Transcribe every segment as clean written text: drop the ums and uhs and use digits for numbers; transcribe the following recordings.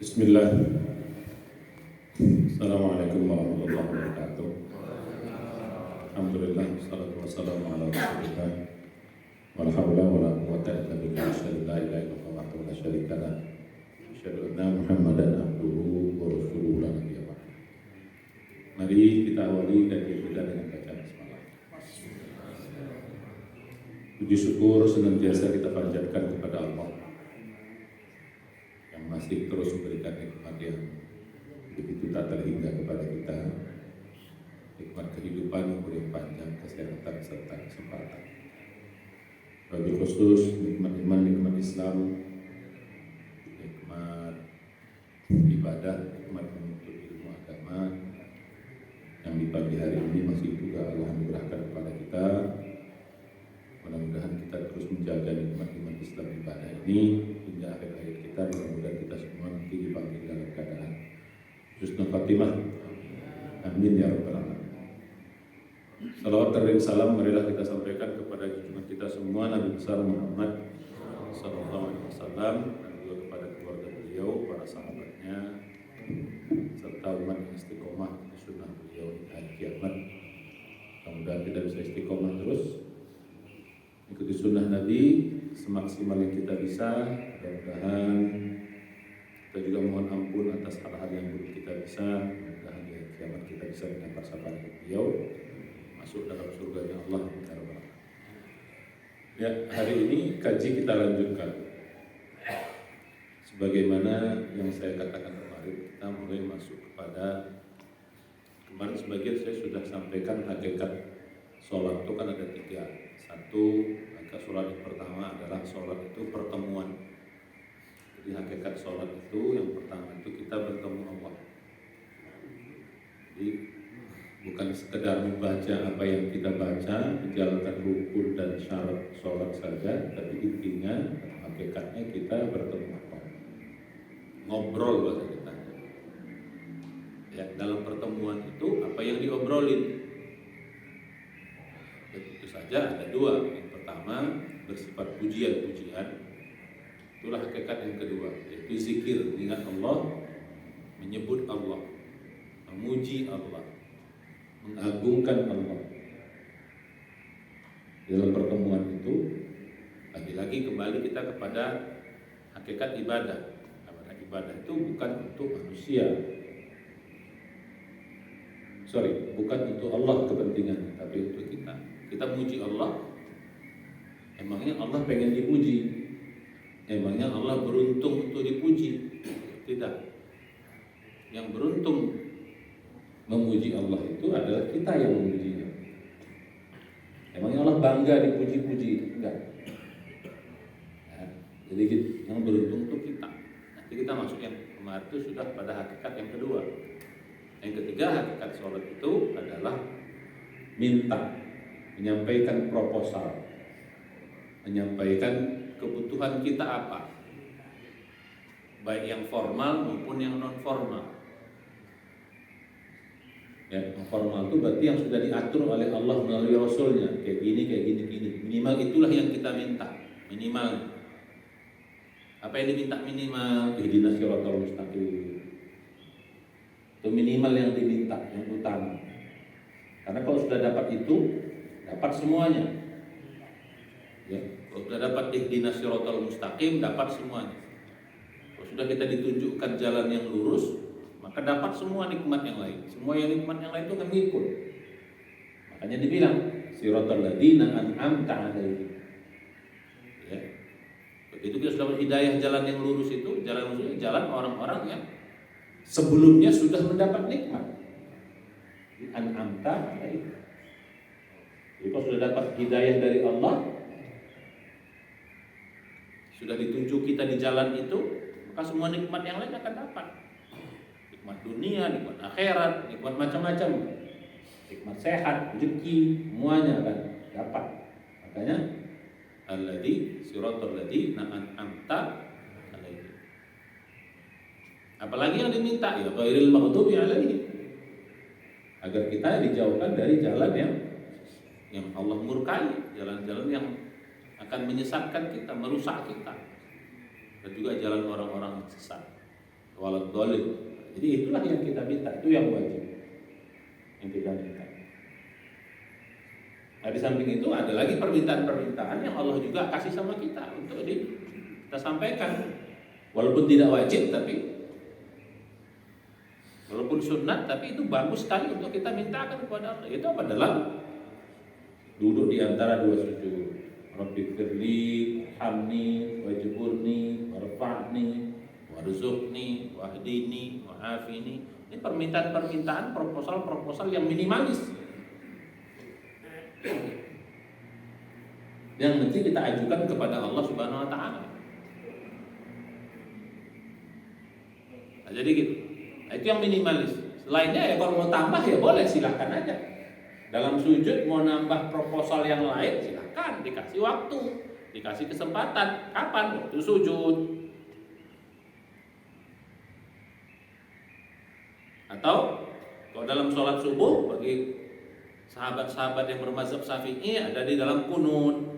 Bismillah. Assalamualaikum warahmatullahi wabarakatuh. Alhamdulillah, wassalatu wassalamu ala rasulillah. Wala hawla wala quwwata illa billah. Asyhadu an la ilaha illallah wahdahu la syarika lah. Asyhadu anna Muhammadan abduhu wa rasuluhu la nabiyya ba'd. Mari kita awali kajian kita dengan bacaan basmalah. Puji syukur senantiasa kita panjatkan kepada Allah yang masih terus memberikan nikmat yang begitu tak terhingga kepada kita, nikmat kehidupan yang panjang, kesehatan serta kesempatan. Wabil khusus nikmat iman, nikmat Islam, nikmat ibadah, nikmat menuntut ilmu agama yang di pagi hari ini masih juga Allah anugerahkan kepada kita. Mudah-mudahan kita terus menjaga nikmat iman Islam ibadah ini hingga akhir hayat kita. Mudah-mudahan kita semua nanti dipanggil dalam keadaan husnul khatimah. Amin ya rabbal alamin. Salawat dan salam marilah kita sampaikan kepada junjungan kita semua Nabi besar Muhammad sallallahu alaihi wasallam, dan juga kepada keluarga beliau, para sahabatnya, serta umat yang istiqomah di sunnah beliau hingga hari kiamat. Mudah-mudahan kita bisa istiqomah terus ikuti sunnah Nabi semaksimal yang kita bisa. Mudah-mudahan kita juga mohon ampun atas hal-hal yang belum kita bisa. Mudah-mudahan di kiamat kita bisa mendapat syafaat beliau, masuk dalam surganya Allah. Ya, hari ini kaji kita lanjutkan. Sebagaimana yang saya katakan kemarin, kita mulai masuk kepada, kemarin sebagian saya sudah sampaikan hakikat sholat itu kan ada 3. Satu, hakikat sholat yang pertama adalah sholat itu pertemuan. Jadi hakikat sholat itu yang pertama itu kita bertemu Allah. Jadi bukan sekedar membaca apa yang kita baca, menjalankan rukun dan syarat sholat saja, tapi intinya hakikatnya kita bertemu Allah, ngobrol bahasa kita. Ya, dalam pertemuan itu apa yang diobrolin? Tentu saja ada 2. Yang pertama bersifat pujian-pujian, itulah hakikat yang kedua, yaitu zikir, ingat Allah, menyebut Allah, memuji Allah, mengagungkan Allah. Dalam pertemuan itu lagi-lagi kembali kita kepada hakikat ibadah. Karena ibadah itu bukan untuk manusia, bukan untuk Allah kepentingannya, tapi untuk kita. Kita muji Allah. Emangnya Allah pengen dipuji? Emangnya Allah beruntung untuk dipuji? Tidak. Yang beruntung memuji Allah itu adalah kita yang memujinya. Emangnya Allah bangga dipuji-puji? Enggak. Ya, jadi yang beruntung itu kita. Nanti kita masuk yang kemarin itu sudah pada hakikat yang kedua. Yang ketiga, hakikat sholat itu adalah minta, menyampaikan proposal, menyampaikan kebutuhan kita apa, baik yang formal maupun yang non formal. Ya, yang formal itu berarti yang sudah diatur oleh Allah melalui Rasulnya, kayak gini. Minimal itulah yang kita minta, minimal. Apa yang diminta minimal? Ihdinas siratal mustaqim. Itu minimal yang diminta, yang utama. Karena kalau sudah dapat itu, dapat semuanya. Ya, kalau sudah dapat ihdinas siratal mustaqim, dapat semuanya. Kalau sudah kita ditunjukkan jalan yang lurus, maka dapat semua nikmat yang lain. Semua yang nikmat yang lain itu akan ngikut. Makanya dibilang siratal ladzina an'amta 'alaihim. Ya. Begitu kita sudah hidayah jalan yang lurus itu, jalan lurus itu jalan orang-orang yang sebelumnya sudah mendapat nikmat. An'amta 'alaihim. Jadi kalau sudah dapat hidayah dari Allah, sudah ditunjuk kita di jalan itu, maka semua nikmat yang lain akan dapat. Nikmat dunia, nikmat akhirat, nikmat macam-macam. Nikmat sehat, rezeki, semuanya akan dapat. Makanya alladzi siratal ladzina an'amta 'alaihim. Apalagi yang diminta, ya ghairil maghdubi 'alaihim. Agar kita dijauhkan dari jalan yang Allah murkai, jalan-jalan yang akan menyesatkan kita, merusak kita, dan juga jalan orang-orang yang sesat. Waladhdallin. Jadi itulah yang kita minta, itu yang wajib yang kita minta. Nah, di samping itu ada lagi permintaan-permintaan yang Allah juga kasih sama kita untuk kita sampaikan. Walaupun tidak wajib, tapi walaupun sunat, tapi itu bagus sekali untuk kita mintakan kepada Allah. Itu apa? Dalam duduk di antara dua sujud. Rabbighfirli, hamni, wajburni, warfa'ni, warzuqni, wahdini, wa'afini. Ini permintaan-permintaan, proposal-proposal yang minimalis, yang nanti kita ajukan kepada Allah Subhanahu wa taala. Nah, jadi gitu. Nah, itu yang minimalis. Selainnya ya kalau mau tambah ya boleh, silakan aja. Dalam sujud mau nambah proposal yang lain silakan, dikasih waktu, dikasih kesempatan. Kapan? Waktu sujud. Atau kalau dalam sholat subuh bagi sahabat-sahabat yang bermazhab Syafi'i ada di dalam kunut.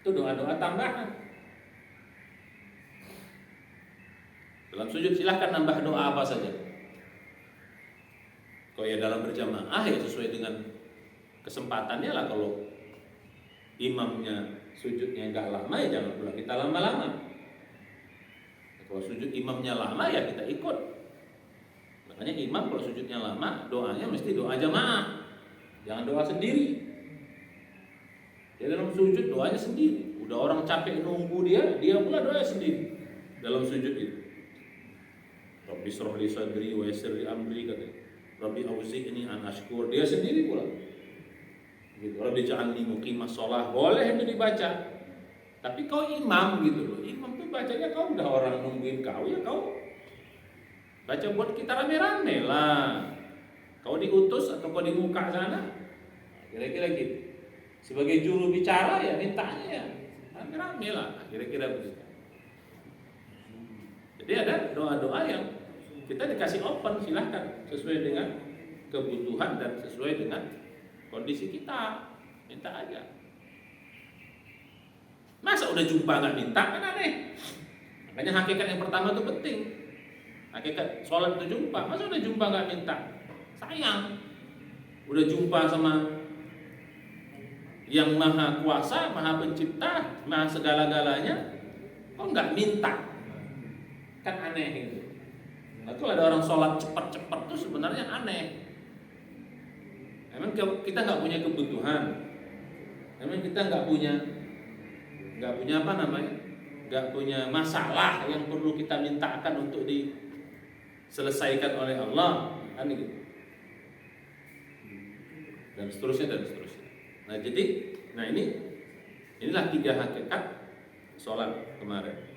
Itu doa-doa tambahan. Dalam sujud silahkan nambah doa apa saja. Kalau ya dalam berjamaah ya sesuai dengan kesempatannya lah. Kalau imamnya sujudnya enggak lama ya jangan pula kita lama-lama. Kalau sujud imamnya lama ya kita ikut. Makanya imam kalau sujudnya lama, doanya mesti doa jamaah. Jangan doa sendiri. Dia dalam sujud doanya sendiri. Udah orang capek nunggu dia pula doa sendiri dalam sujud itu. Rabbi shrah li sadri wa yassir li amri, katanya. Rabbi auzi'ni an ashkur, dia sendiri pula. Gitu. Rabbi ja'alni muqimas shalah, boleh itu dibaca. Tapi kau imam gitu loh. Imam tuh bacanya kau udah orang nungguin kau ya kau baca buat kita rame-rame lah. Kau diutus atau kau di muka sana, kira-kira gitu. Sebagai juru bicara ya mintanya ya rame-rame lah, kira-kira begitu. Jadi ada doa-doa yang kita dikasih open, silahkan sesuai dengan kebutuhan dan sesuai dengan kondisi kita, minta aja. Masa udah jumpa nggak minta, kan aneh. Makanya hakikat yang pertama itu penting. Hakikat sholat itu jumpa, masa udah jumpa nggak minta? Sayang. Udah jumpa sama yang maha kuasa, maha pencipta, maha segala-galanya, kok nggak minta? Kan aneh gitu. Nah, itu ada orang sholat cepat-cepat tuh sebenarnya aneh. Emang kita nggak punya kebutuhan? Emang kita nggak punya apa namanya? Nggak punya masalah yang perlu kita mintakan untuk diselesaikan oleh Allah, kan gitu. Dan seterusnya dan seterusnya. Nah jadi, inilah 3 hakikat sholat kemarin.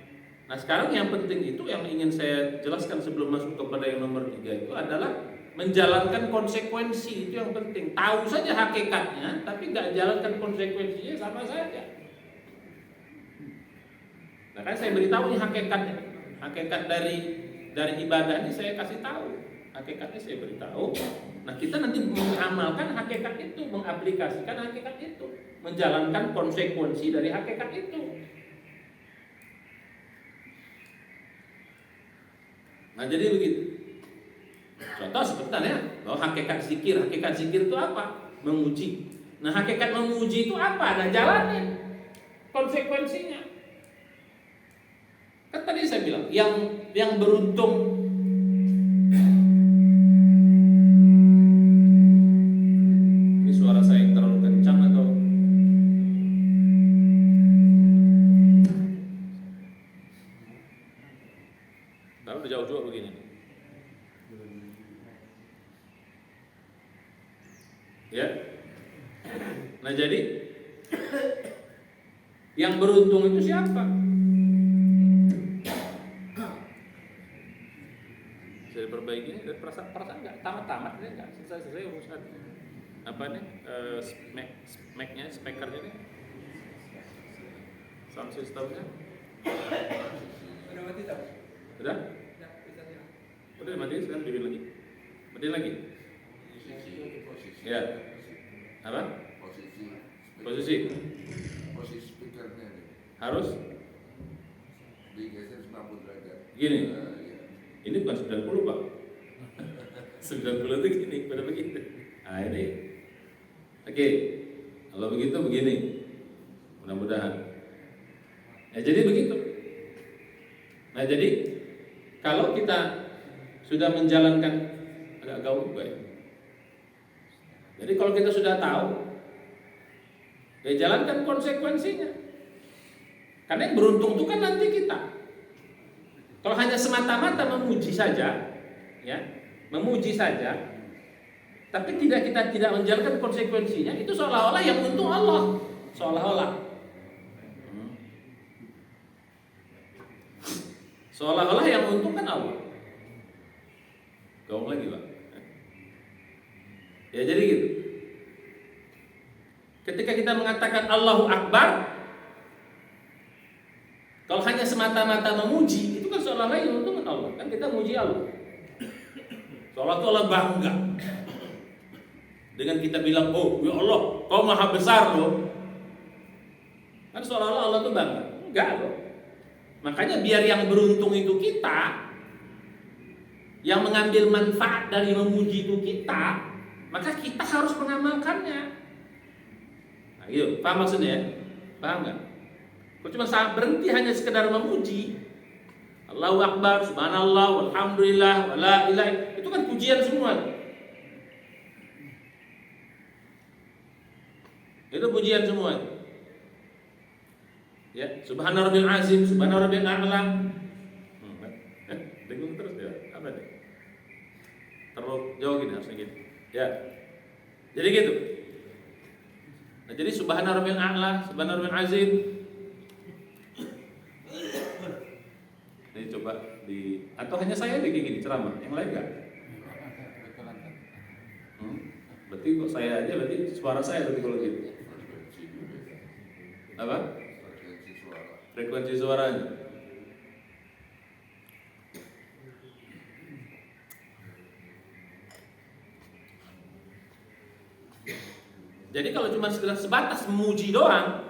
Nah sekarang yang penting itu yang ingin saya jelaskan sebelum masuk kepada yang nomor 3 itu adalah menjalankan konsekuensi. Itu yang penting. Tahu saja hakikatnya, tapi nggak jalankan konsekuensinya sama saja. Nah kan saya beritahu nih hakikatnya. Hakikat dari ibadah ini saya kasih tahu. Hakikatnya saya beritahu. Nah kita nanti mengamalkan hakikat itu, mengaplikasikan hakikat itu, menjalankan konsekuensi dari hakikat itu. Nah jadi begitu. Contoh seperti ya, bahwa hakikat zikir itu apa? Memuji. Nah hakikat memuji itu apa? Nah jalanin konsekuensinya. Kan tadi saya bilang, yang beruntung. Ini suara saya yang terlalu kencang atau? Tahu udah jauh juga begini. Ya. Nah jadi yang beruntung itu siapa? Bisa diperbaiki dan perasaan nggak tamat ini nggak selesai urusan apa nih speakernya nih, sound systemnya Udah mati tak? udah mati sekarang bikin lagi ya apa posisi speakernya harus digeser 90 derajat. Gini, ini bukan 90 Pak. 90 itu gini, pada begitu. Nah ini. Oke, kalau begitu begini. Mudah-mudahan. Ya jadi begitu. Nah jadi kalau kita sudah menjalankan agak gaul juga ya. Jadi kalau kita sudah tahu, ya jalankan konsekuensinya. Karena yang beruntung itu kan nanti kita. Kalau hanya semata-mata memuji saja, ya, memuji saja, tapi kita tidak menjalankan konsekuensinya, itu seolah-olah yang untung Allah, seolah-olah. Seolah-olah yang untung kan Allah. Gaung lagi Pak. Ya jadi gitu. Ketika kita mengatakan Allahu Akbar, kalau hanya semata-mata memuji, itu kan seolah-olah yang untung kan Allah. Kan kita muji Allah. Seolah-olah bangga dengan kita bilang, oh ya Allah, kau maha besar loh. Kan seolah-olah Allah itu bangga. Enggak loh. Makanya biar yang beruntung itu kita, yang mengambil manfaat dari memuji itu kita, maka kita harus mengamalkannya. Nah gitu, paham maksudnya? Paham nggak? Kalau cuma berhenti hanya sekedar memuji, Allahu Akbar, Subhanallah, Alhamdulillah, wala ilaha, itu kan pujian semua. Itu pujian semua. Ya, Subhana Rabbil Azim, Subhana Rabbil A'la. Dengung terus ya, apa nih? Terus jauh gini harusnya gitu. Ya. Jadi gitu. Nah, jadi Subhana Rabbil A'la, Subhana Rabbil Azim. Ini coba di, atau hanya saya kayak gini ceramah, yang lain enggak? Berarti kok saya aja, berarti suara saya berarti kalau gitu. Apa? Frekuensi suaranya. Jadi kalau cuma sebatas memuji doang,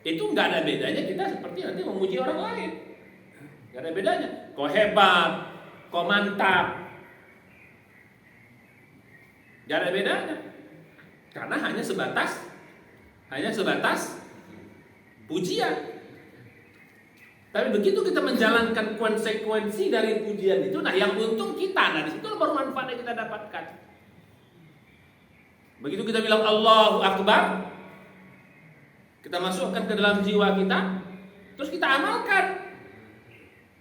itu nggak ada bedanya kita seperti nanti memuji orang lain. Nggak ada bedanya. Kau hebat, kau mantap, nggak ada bedanya. Karena hanya sebatas pujian. Tapi begitu kita menjalankan konsekuensi dari pujian itu, nah yang untung kita, nah di situ baru manfaat yang kita dapatkan. Begitu kita bilang Allahu Akbar, kita masukkan ke dalam jiwa kita, terus kita amalkan.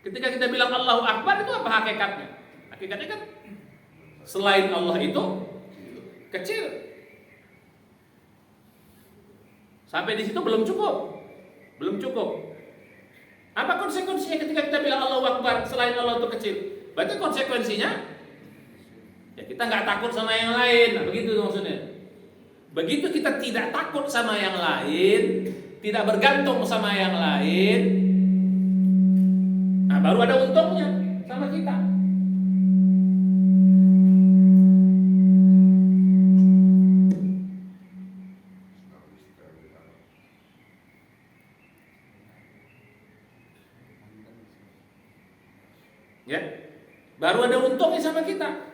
Ketika kita bilang Allahu Akbar, itu apa hakikatnya? Hakikatnya kan selain Allah itu kecil. Sampai di situ belum cukup. Apa konsekuensinya ketika kita bilang Allahu Akbar selain Allah itu kecil? Berarti konsekuensinya ya kita nggak takut sama yang lain. Nah, begitu maksudnya. Begitu kita tidak takut sama yang lain, tidak bergantung sama yang lain, nah baru ada untungnya sama kita. Ya, baru ada untungnya sama kita.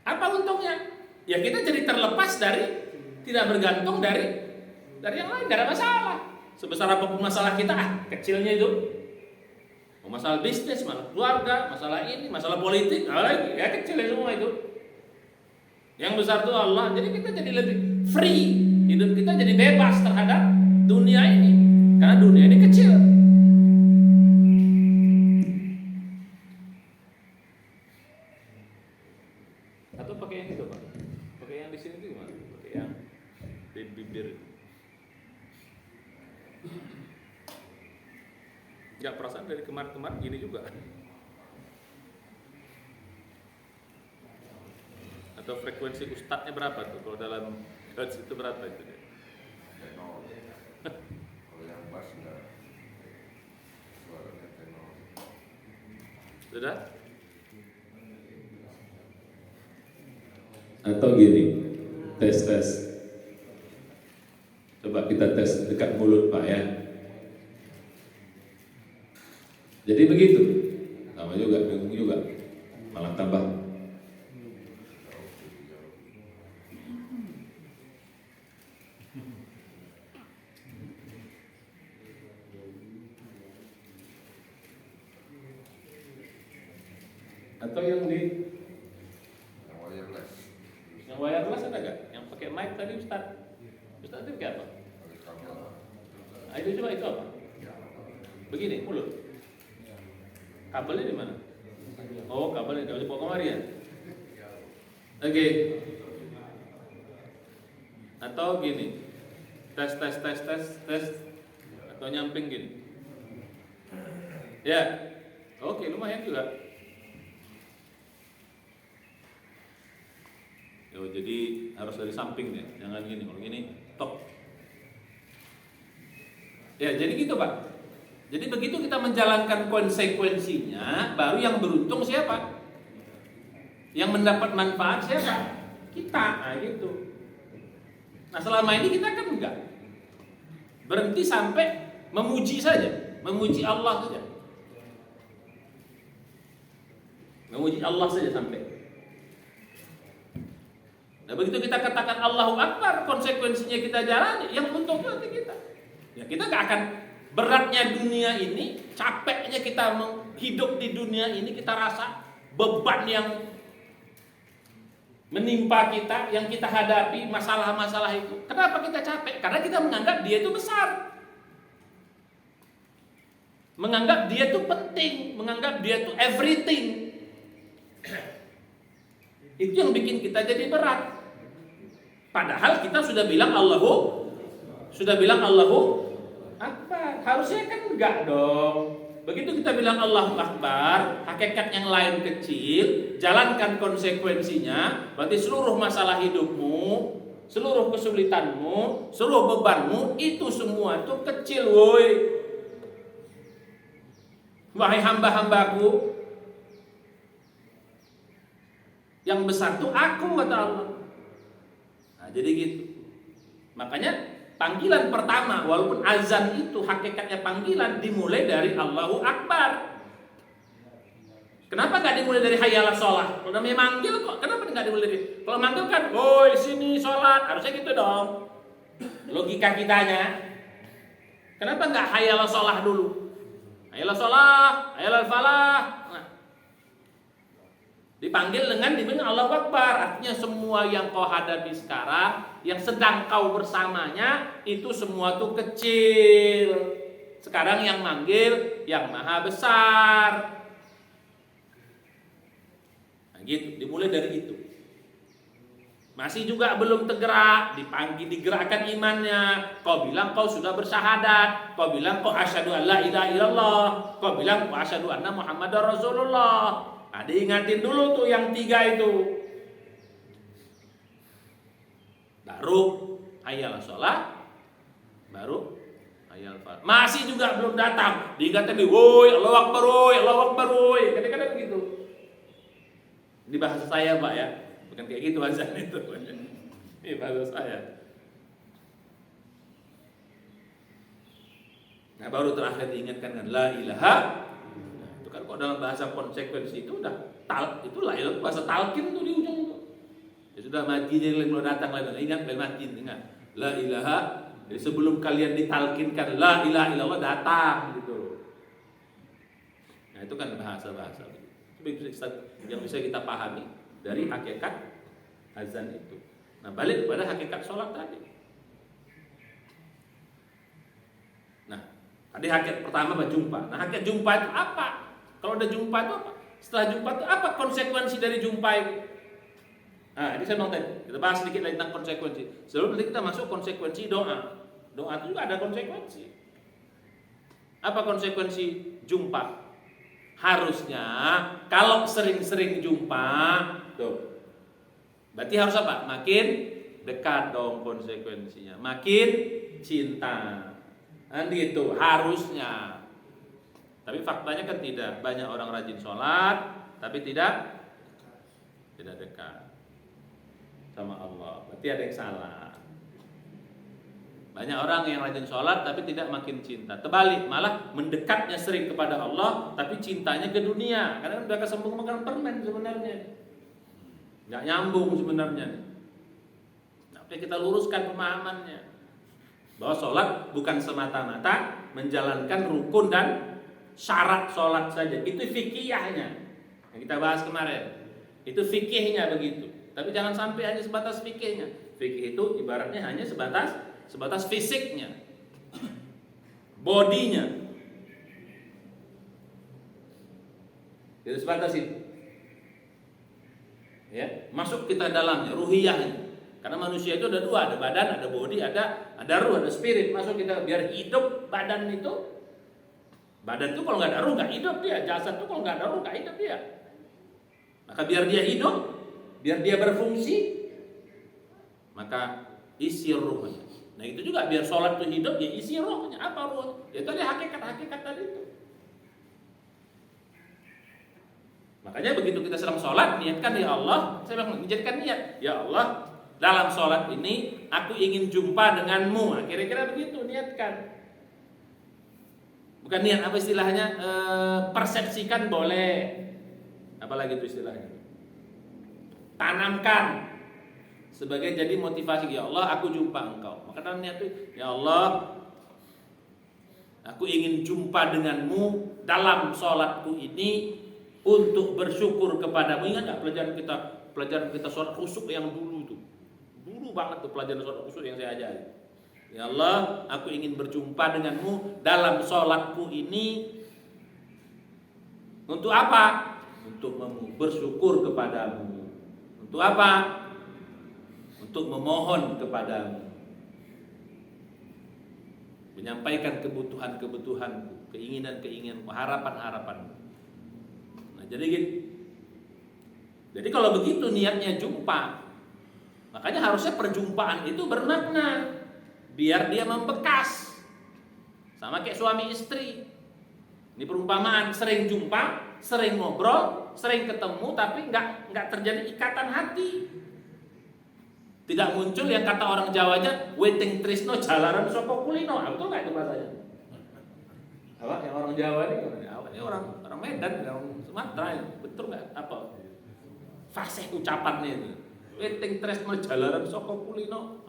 Apa untungnya? Ya kita jadi terlepas dari, tidak bergantung dari yang lain, gak ada masalah. Sebesar apapun masalah kita, kecilnya itu. Masalah bisnis, masalah keluarga, masalah ini, masalah politik, ya kecilnya semua itu. Yang besar itu Allah. Jadi kita jadi lebih free, hidup kita jadi bebas terhadap dunia ini, karena dunia ini kecil. Atau pakai yang itu Pak? Pakai yang di sini itu gimana? Pakai yang di bibir. Ya perasaan dari kemarin-kemarin gini juga. Atau frekuensi ustadznya berapa tuh? Kalau dalam hertz itu berapa itu? Tenor. Kalau yang bass enggak. Suaranya tenor. Sudah? Atau gini, tes. Coba kita tes dekat mulut Pak ya. Jadi begitu. Sama juga, bingung juga. Malah tambah. Atau yang wireless ada nggak? Yang pakai mic tadi Ustaz itu pakai apa? Ayo coba itu apa? Begini mulut. Kabelnya di mana? Oh, kabelnya dari pokok kemari ya? Oke. Atau gini. Tes. Atau nyamping gini. Ya. Oke, lumayan juga. Yo, jadi harus dari samping deh, jangan gini. Kalau gini, top. Ya, jadi gitu Pak. Jadi begitu kita menjalankan konsekuensinya, baru yang beruntung siapa? Yang mendapat manfaat siapa? Kita, nah gitu. Nah selama ini kita kan enggak. Berhenti sampai memuji saja, memuji Allah saja. Memuji Allah saja sampai. Nah begitu kita katakan Allahu Akbar, konsekuensinya kita jalani, yang untung nanti kita. Ya kita gak akan, beratnya dunia ini, capeknya kita hidup di dunia ini, kita rasa beban yang menimpa kita, yang kita hadapi, masalah-masalah itu. Kenapa kita capek? Karena kita menganggap dia itu besar, menganggap dia itu penting, menganggap dia itu everything. Itu yang bikin kita jadi berat. Padahal kita sudah bilang Allahu Akbar. Harusnya kan enggak dong. Begitu kita bilang Allahu Akbar, hakikat yang lain kecil, jalankan konsekuensinya. Berarti seluruh masalah hidupmu, seluruh kesulitanmu, seluruh bebanmu, itu semua itu kecil, woi. Wahai hamba-hambaku, yang besar itu aku, kata Allah. Nah, jadi gitu. Makanya panggilan pertama, walaupun azan itu hakikatnya panggilan, dimulai dari Allahu Akbar. Kenapa nggak dimulai dari hayyalah sholat? Kalau namanya manggil kok, kenapa nggak dimulai dari? Kalau manggil kan, woi sini sholat, harusnya gitu dong. Logika kitanya. Kenapa nggak hayyalah sholat dulu? Hayyalah sholat, hayyalah falah. Nah, dipanggil dengan Allahu Akbar, artinya semua yang kau hadapi sekarang, yang sedang kau bersamanya, itu semua tuh kecil. Sekarang yang manggil yang maha besar. Nah gitu, dimulai dari itu. Masih juga belum tergerak, dipanggil, digerakkan imannya. Kau bilang kau sudah bersyahadat, kau bilang kau asyhadu an la ilaha illallah, kau bilang kau asyhadu anna Muhammadar Rasulullah. Nah, diingatin dulu tuh yang 3 itu. Baru hayyalah sholat, baru hayyalah falah. Masih juga belum datang, diingatin nih, woi Allahu Akbar, woi Allahu Akbar, woi. Kadang-kadang begitu. Ini bahasa saya Pak ya, bukan kayak gitu azan itu. Ini bahasa saya. Nah baru terakhir diingatkan dengan la ilaha. Kalau dalam bahasa konsekuensi itu udah itu lah itu bahasa talqin tuh di ujung tuh. Ya sudah mati jadi kalau datang lagi ingat mati ingat la ilaha. Jadi sebelum kalian ditalkinkan la ilaha illallah datang gitu. Nah itu kan bahasa-bahasa yang bisa kita pahami dari hakikat azan itu. Nah balik kepada hakikat sholat tadi. Nah tadi hakikat pertama berjumpa. Nah hakikat jumpa itu apa? Kalau udah jumpa itu apa? Setelah jumpa itu apa konsekuensi dari jumpa itu? Nah, ini saya mau tanya. Kita bahas sedikit tentang konsekuensi. Sebelum nanti kita masuk konsekuensi doa. Doa itu juga ada konsekuensi. Apa konsekuensi jumpa? Harusnya kalau sering-sering jumpa, tuh. Berarti harus apa? Makin dekat dong konsekuensinya. Makin cinta. Nanti itu harusnya. Tapi faktanya kan tidak. Banyak orang rajin sholat, tapi tidak dekat sama Allah. Berarti ada yang salah. Banyak orang yang rajin sholat tapi tidak makin cinta. Terbalik, malah mendekatnya sering kepada Allah tapi cintanya ke dunia. Karena udah kesambung makan permen sebenarnya. Nggak nyambung sebenarnya. Tapi kita luruskan pemahamannya bahwa sholat bukan semata-mata menjalankan rukun dan syarat sholat saja. Itu fikihnya yang kita bahas kemarin. Itu fikihnya begitu. Tapi jangan sampai hanya sebatas fikihnya. Fikih itu ibaratnya hanya sebatas fisiknya, bodinya. Tidak sebatas itu. Ya, masuk kita dalamnya, ruhiyahnya. Karena manusia itu ada dua, ada badan, ada body, ada ruh, ada spirit. Masuk kita biar hidup badan itu. Badan itu kalau nggak ada ruh nggak hidup dia. Jasad itu kalau nggak ada ruh nggak hidup dia. Maka biar dia hidup, biar dia berfungsi, maka isi ruhnya. Nah itu juga biar sholat itu hidup, ya isi rohnya. Apa roh? Ya itu ada hakikat tadi itu. Makanya begitu kita sedang sholat, niatkan ya Allah. Saya bilang, menjadikan niat. Ya Allah, dalam sholat ini aku ingin jumpa denganmu. Nah, kira-kira begitu, niatkan. Bukan niat apa istilahnya, persepsikan boleh. Apalagi itu istilahnya, tanamkan sebagai jadi motivasi. Ya Allah, aku jumpa engkau. Maka dalam niat itu, ya Allah, aku ingin jumpa denganmu dalam sholatku ini untuk bersyukur kepadamu. Ingat nggak pelajaran kita sholat khusyuk yang dulu itu? Dulu banget tuh pelajaran sholat khusyuk yang saya ajari. Ya Allah, aku ingin berjumpa denganmu dalam sholatku ini untuk apa? Untuk bersyukur kepadamu. Untuk apa? Untuk memohon kepadamu, menyampaikan kebutuhan-kebutuhanku, keinginan-keinginanku, harapan-harapanku. Nah, jadi gitu. Jadi kalau begitu niatnya jumpa, makanya harusnya perjumpaan itu bermakna, biar dia membekas. Sama kayak suami istri. Ini perumpamaan, sering jumpa, sering ngobrol, sering ketemu, tapi nggak terjadi ikatan hati. Tidak muncul yang kata orang Jawa aja, weting trisno jalaran soko kulino. Betul nggak itu bahasanya? Apa? Yang orang Jawa ini, ini orang Medan, orang Sumatera, betul nggak? Apa? Fasih ucapannya itu. Weting trisno jalaran soko kulino.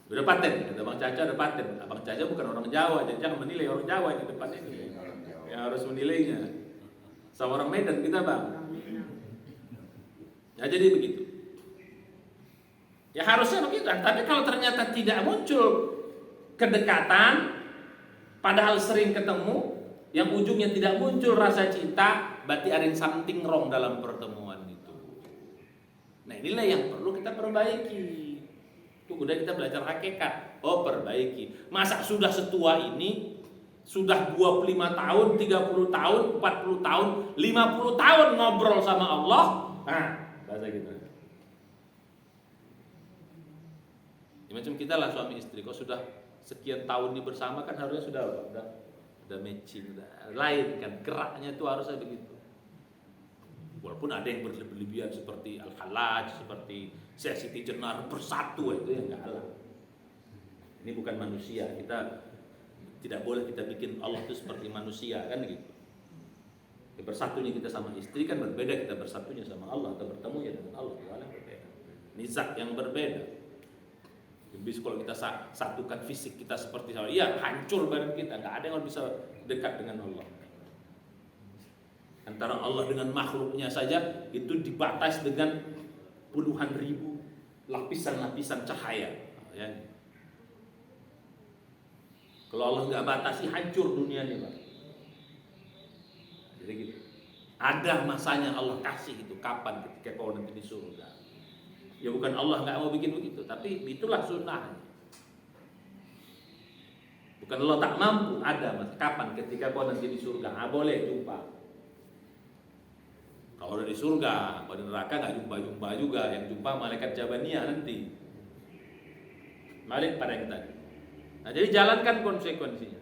Udah paten, kata Bang Caca udah paten. Abang Caca bukan orang Jawa, jadi jangan menilai orang Jawa di depan ini. Yang harus menilainya sama orang Medan kita, Bang. Ya jadi begitu. Ya harusnya begitu. Tapi kalau ternyata tidak muncul kedekatan, padahal sering ketemu, yang ujungnya tidak muncul rasa cinta, berarti ada yang something wrong dalam pertemuan itu. Nah inilah yang perlu kita perbaiki. Tuh udah kita belajar hakikat. Oh perbaiki. Masa sudah setua ini, sudah 25 tahun, 30 tahun, 40 tahun, 50 tahun ngobrol sama Allah. Nah, bahasa gitu. Ya, macam kita lah suami istri. Kok sudah sekian tahun ini bersama kan harusnya udah matching, udah lain kan. Geraknya itu harusnya begitu. Walaupun ada yang berlebihan seperti Al-Khalaj, seperti Syekh Siti Jenar bersatu, itu yang enggak halal. Ini bukan manusia. Kita tidak boleh kita bikin Allah itu seperti manusia kan gitu. Ya, bersatunya kita sama istri kan berbeda, kita bersatunya sama Allah atau bertemunya dengan Allah itu yang berbeda. Nizak yang berbeda. Jadi kalau kita satukan fisik kita seperti sama, iya hancur badan kita, nggak ada yang bisa dekat dengan Allah. Antara Allah dengan makhluknya saja itu dibatas dengan puluhan ribu lapisan-lapisan cahaya. Ya. Kalau Allah nggak batasi, hancur dunianya, Pak. Jadi gitu. Ada masanya Allah kasih itu kapan ketika kau nanti di surga. Ya bukan Allah nggak mau bikin begitu, tapi itulah sunnah. Bukan Allah tak mampu, ada mas. Kapan ketika kau nanti di surga? Boleh jumpa. Kalau udah di surga, kalau di neraka nggak jumpa juga. Yang jumpa malaikat Jabaniyah nanti. Balik pada yang tadi. Nah, jadi jalankan konsekuensinya.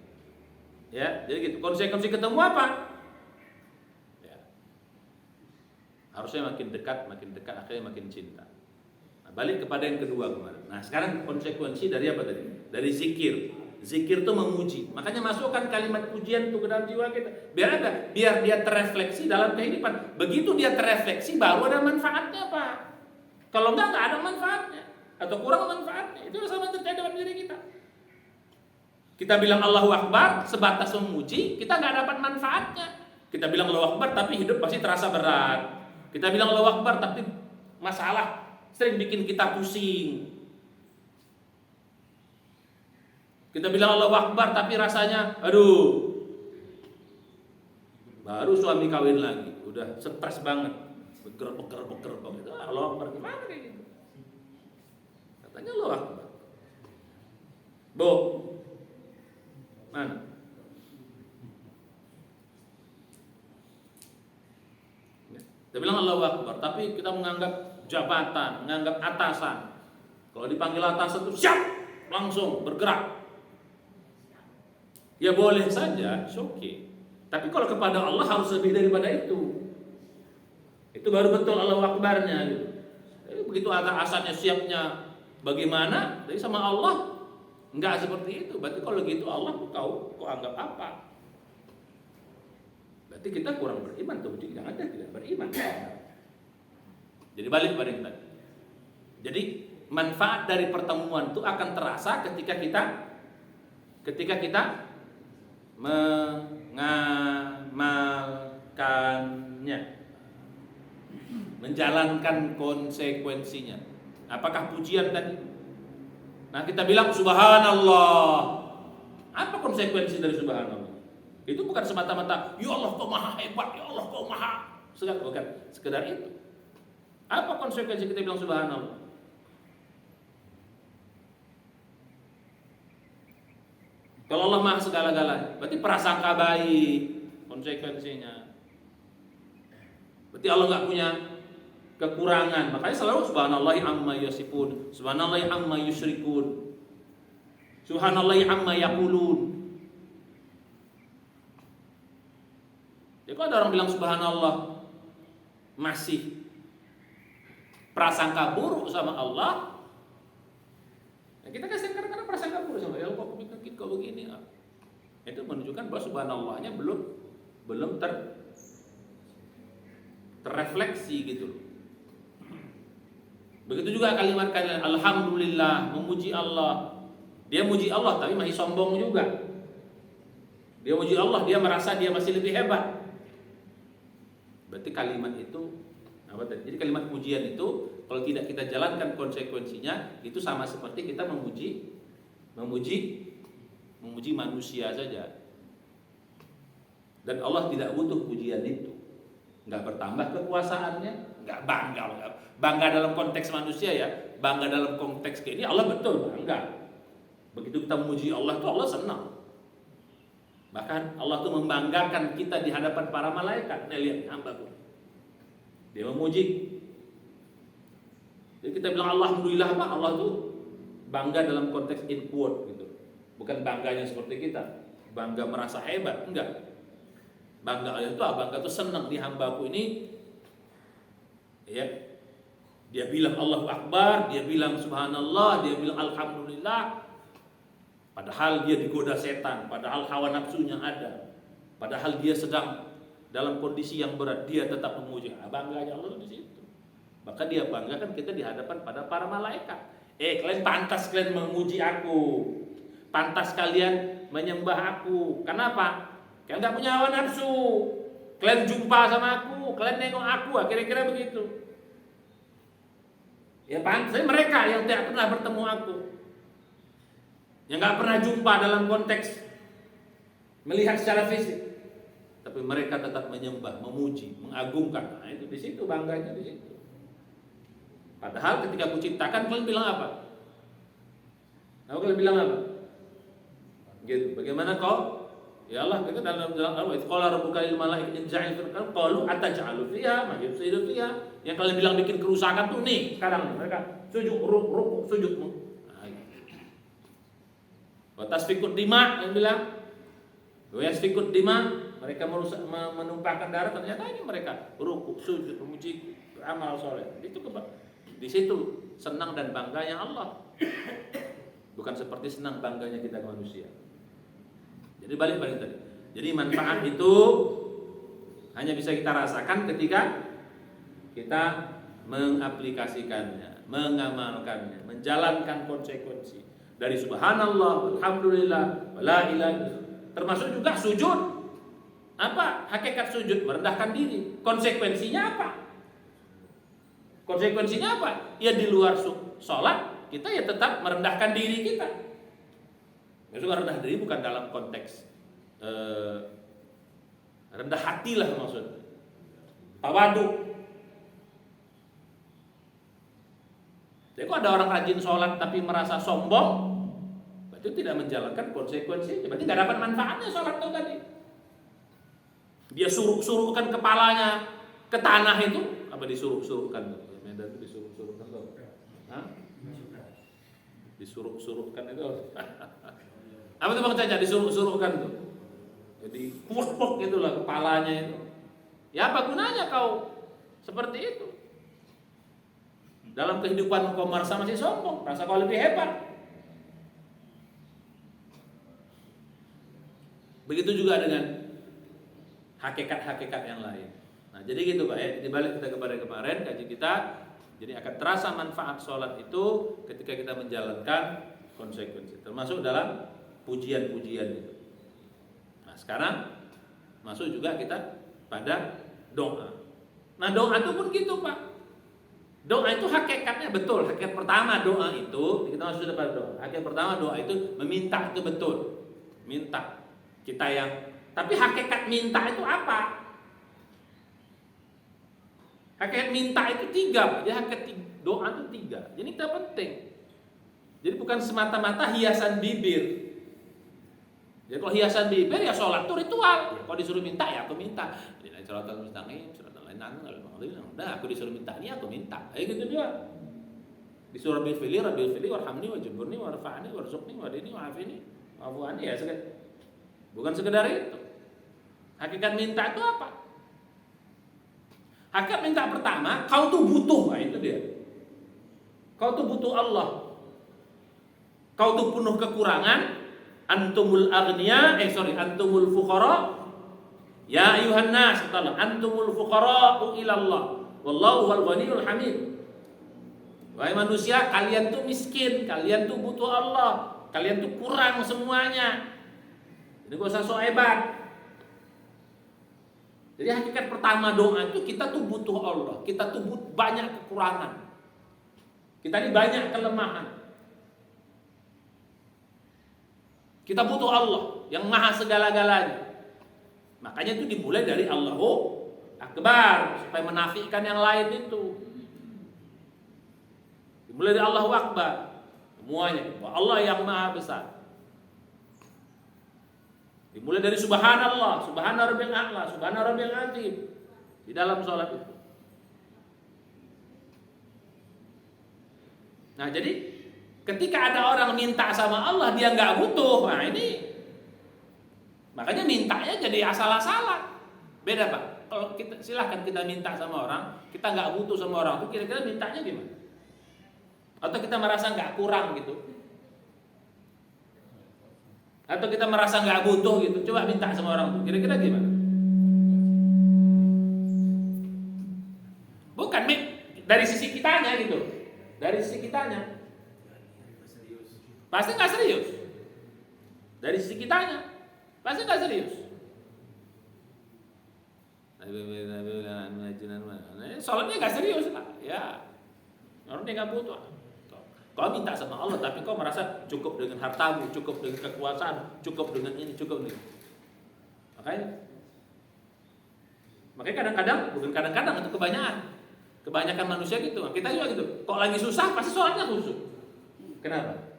Ya, jadi gitu. Konsekuensi ketemu apa? Ya. Harusnya makin dekat, akhirnya makin cinta. Nah, balik kepada yang kedua kemarin. Nah, sekarang konsekuensi dari apa tadi? Dari zikir. Zikir itu memuji. Makanya masukkan kalimat pujian itu ke dalam jiwa kita. Biar ada, biar dia terrefleksi dalam kehidupan. Begitu dia terrefleksi, baru ada manfaatnya, Pak. Kalau enggak ada manfaatnya atau kurang manfaatnya. Itu sama terjadi dalam diri kita. Kita bilang Allahu Akbar sebatas memuji, kita nggak dapat manfaatnya. Kita bilang Allahu Akbar tapi hidup pasti terasa berat. Kita bilang Allahu Akbar tapi masalah sering bikin kita pusing. Kita bilang Allahu Akbar tapi rasanya aduh. Baru suami kawin lagi, udah stres banget. Beker. Itu Allahu Akbar gimana kayak gitu? Katanya Allahu Akbar. Bu, mana? Kita bilang Allahu Akbar, tapi kita menganggap jabatan, menganggap atasan. Kalau dipanggil atasan itu siap, langsung bergerak. Ya boleh saja, oke. Tapi kalau kepada Allah harus lebih daripada itu. Itu baru betul Allahu Akbarnya gitu. Jadi begitu atasannya siapnya bagaimana? Jadi sama Allah enggak seperti itu. Berarti kalau gitu Allah kau anggap apa? Berarti kita kurang beriman tuh. Jangan ada tidak beriman. Jadi balik pada yang tadi. Jadi manfaat dari pertemuan itu akan terasa ketika kita mengamalkannya, menjalankan konsekuensinya. Apakah pujian tadi? Nah, kita bilang subhanallah. Apa konsekuensi dari subhanallah? Itu bukan semata-mata ya Allah kau maha hebat, ya Allah kau maha. Bukan sekedar itu. Apa konsekuensi kita bilang subhanallah? Kalau Allah maha segala-galanya, berarti prasangka baik konsekuensinya. Berarti Allah nggak punya kekurangan. Makanya selalu subhanallahi amma yasifun, subhanallahi amma yusyrikun, subhanallahi amma yaqulun. Jadi kalau ada orang bilang subhanallah masih prasangka buruk sama Allah, nah kita kasih karena prasangka buruk sama Allah. Kok bikin kok begini? Itu menunjukkan bahwa subhanallahnya belum terrefleksi gitu loh. Begitu juga kalimat alhamdulillah, memuji Allah. Dia muji Allah tapi masih sombong juga. Dia muji Allah, dia merasa dia masih lebih hebat. Berarti kalimat itu apa tadi? Jadi kalimat pujian itu kalau tidak kita jalankan konsekuensinya itu sama seperti kita memuji manusia saja. Dan Allah tidak butuh pujian itu. Enggak bertambah kekuasaannya, enggak bangga dalam konteks manusia ya, bangga dalam konteks kayak ini Allah betul bangga. Begitu kita memuji Allah tuh Allah senang. Bahkan Allah tuh membanggakan kita di hadapan para malaikat. Nih lihat hamba-Ku. Dia memuji. Jadi kita bilang alhamdulillah apa? Allah tuh bangga dalam konteks in quote gitu. Bukan bangganya seperti kita, bangga merasa hebat, enggak. Bangga itu apa? Bangga itu senang di hamba-Ku ini. Ya. Dia bilang Allahu Akbar, dia bilang subhanallah, dia bilang alhamdulillah. Padahal dia digoda setan, padahal hawa nafsunya ada, padahal dia sedang dalam kondisi yang berat, dia tetap memuji. Bangganya Allah di situ. Maka dia banggakan kita di hadapan pada para malaikat. Kalian pantas kalian memuji aku, pantas kalian menyembah aku. Kenapa? Kalian nggak punya hawa nafsu. Kalian jumpa sama aku, kalian nengok aku, kira-kira begitu. Ya pantas mereka yang tidak pernah bertemu aku, yang nggak pernah jumpa dalam konteks melihat secara fisik, tapi mereka tetap menyembah, memuji, mengagungkan. Nah itu di situ bangganya di situ. Padahal ketika Ku ciptakan kalian bilang apa? Kalian bilang apa? Gitu. Bagaimana kau? Ya Allah, kita dalam Allah, qala rabbuka lil malaikati ij'al fil ardi qalu ataj'alu fiha ma yufsidu fiha. Yang kalian bilang bikin kerusakan tuh nih sekarang mereka sujud rukuk sujud. Watasfikut dima yang bilang, wasfikut dima, mereka merusak menumpahkan darah, ternyata ini mereka rukuk sujud memuji amal soleh. Itu Di situ senang dan bangganya Allah. Bukan seperti senang bangganya kita manusia. Jadi balik tadi. Jadi manfaat itu hanya bisa kita rasakan ketika kita mengaplikasikannya, mengamalkannya, menjalankan konsekuensi dari subhanallah, alhamdulillah, la ilaha illallah. Termasuk juga sujud. Apa hakikat sujud? Merendahkan diri. Konsekuensinya apa? Konsekuensinya apa? Ya di luar sholat kita ya tetap merendahkan diri kita. Maksudnya rendah diri bukan dalam konteks rendah hati lah maksudnya. Tawadu. Jadi kalau ada orang rajin sholat tapi merasa sombong, berarti tidak menjalankan konsekuensinya. Berarti tidak dapat manfaatnya sholat itu tadi. Dia suruh-suruhkan kepalanya ke tanah itu, apa disuruh-suruhkan? Medan itu disuruh-suruhkan tuh. Hah? Disuruh-suruhkan itu. Apa itu Bang Caca? Disuruh-suruhkan tuh. Jadi puk itulah kepalanya itu. Ya apa gunanya kau seperti itu? Dalam kehidupan kau merasa masih sombong, merasa kau lebih hebat. Begitu juga dengan hakikat-hakikat yang lain. Nah, jadi gitu Pak ya. Dibalik kita kepada kemarin kaji kita, jadi akan terasa manfaat sholat itu ketika kita menjalankan konsekuensi, termasuk dalam pujian-pujian itu. Nah, sekarang masuk juga kita pada doa. Nah, doa itu pun gitu Pak. Doa itu hakikatnya betul. Hakikat pertama doa itu, kita masuk pada doa. Hakikat pertama doa itu meminta, itu betul. Minta. Kita yang, tapi hakikat minta itu apa? Hakikat minta itu 3, jadi hakikat doa itu 3. Jadi itu penting. Jadi bukan semata-mata hiasan bibir. Jadi kalau hiasan bibir ya sholat itu ritual. Ya, kalau disuruh minta ya aku minta. Jadi sholatul mustaqim, sholatul lain udah aku disuruh minta ini aku minta. Kayak gitu dia. Disuruh rabbil fili warhamni wajburni warfa'ni warzuqni wadini wa'afini wa'fu'ani ya bukan sekedar itu. Hakikat minta itu apa? Hakikat minta pertama, kau tuh butuh, nah itu dia. Kau tuh butuh Allah. Kau tuh penuh kekurangan. Antumul aghniya, antumul fuqara. Ya ayuhan nas, antumul fuqara ila Allah. Wallahu wal ghaniyul hamid. Wahai manusia, kalian tuh miskin, kalian tuh butuh Allah, kalian tuh kurang semuanya. Jadi gak usah sok hebat. Jadi hakikat pertama doa itu kita tuh butuh Allah, kita tuh banyak kekurangan, kita ini banyak kelemahan. Kita butuh Allah yang maha segala-galanya. Makanya itu dimulai dari Allahu Akbar supaya menafikan yang lain itu. Dimulai dari Allahu Akbar semuanya. Allah yang maha besar. Dimulai dari subhanallah, subhana rabbil a'la, subhana rabbil azim di dalam sholat itu. Nah, jadi ketika ada orang minta sama Allah dia nggak butuh, nah ini makanya mintanya jadi asal-asalan. Beda Pak. Kalau kita silahkan kita minta sama orang, kita nggak butuh sama orang itu kira-kira mintanya gimana? Atau kita merasa nggak kurang gitu? Atau kita merasa nggak butuh gitu? Coba minta sama orang itu kira-kira gimana? Bukan dari sisi kitanya gitu, dari sisi kitanya. Pasti nggak serius. Dari sisi kitanya, pasti nggak serius. Soalnya nggak serius lah, ya. Orang dia nggak butuh. Kau minta sama Allah, tapi kau merasa cukup dengan hartamu, cukup dengan kekuasaan, cukup dengan ini, cukup ini. Makanya kadang-kadang, bukan kadang-kadang itu kebanyakan manusia gitu. Kita juga gitu. Kok lagi susah, pasti sholatnya khusyuk. Kenapa?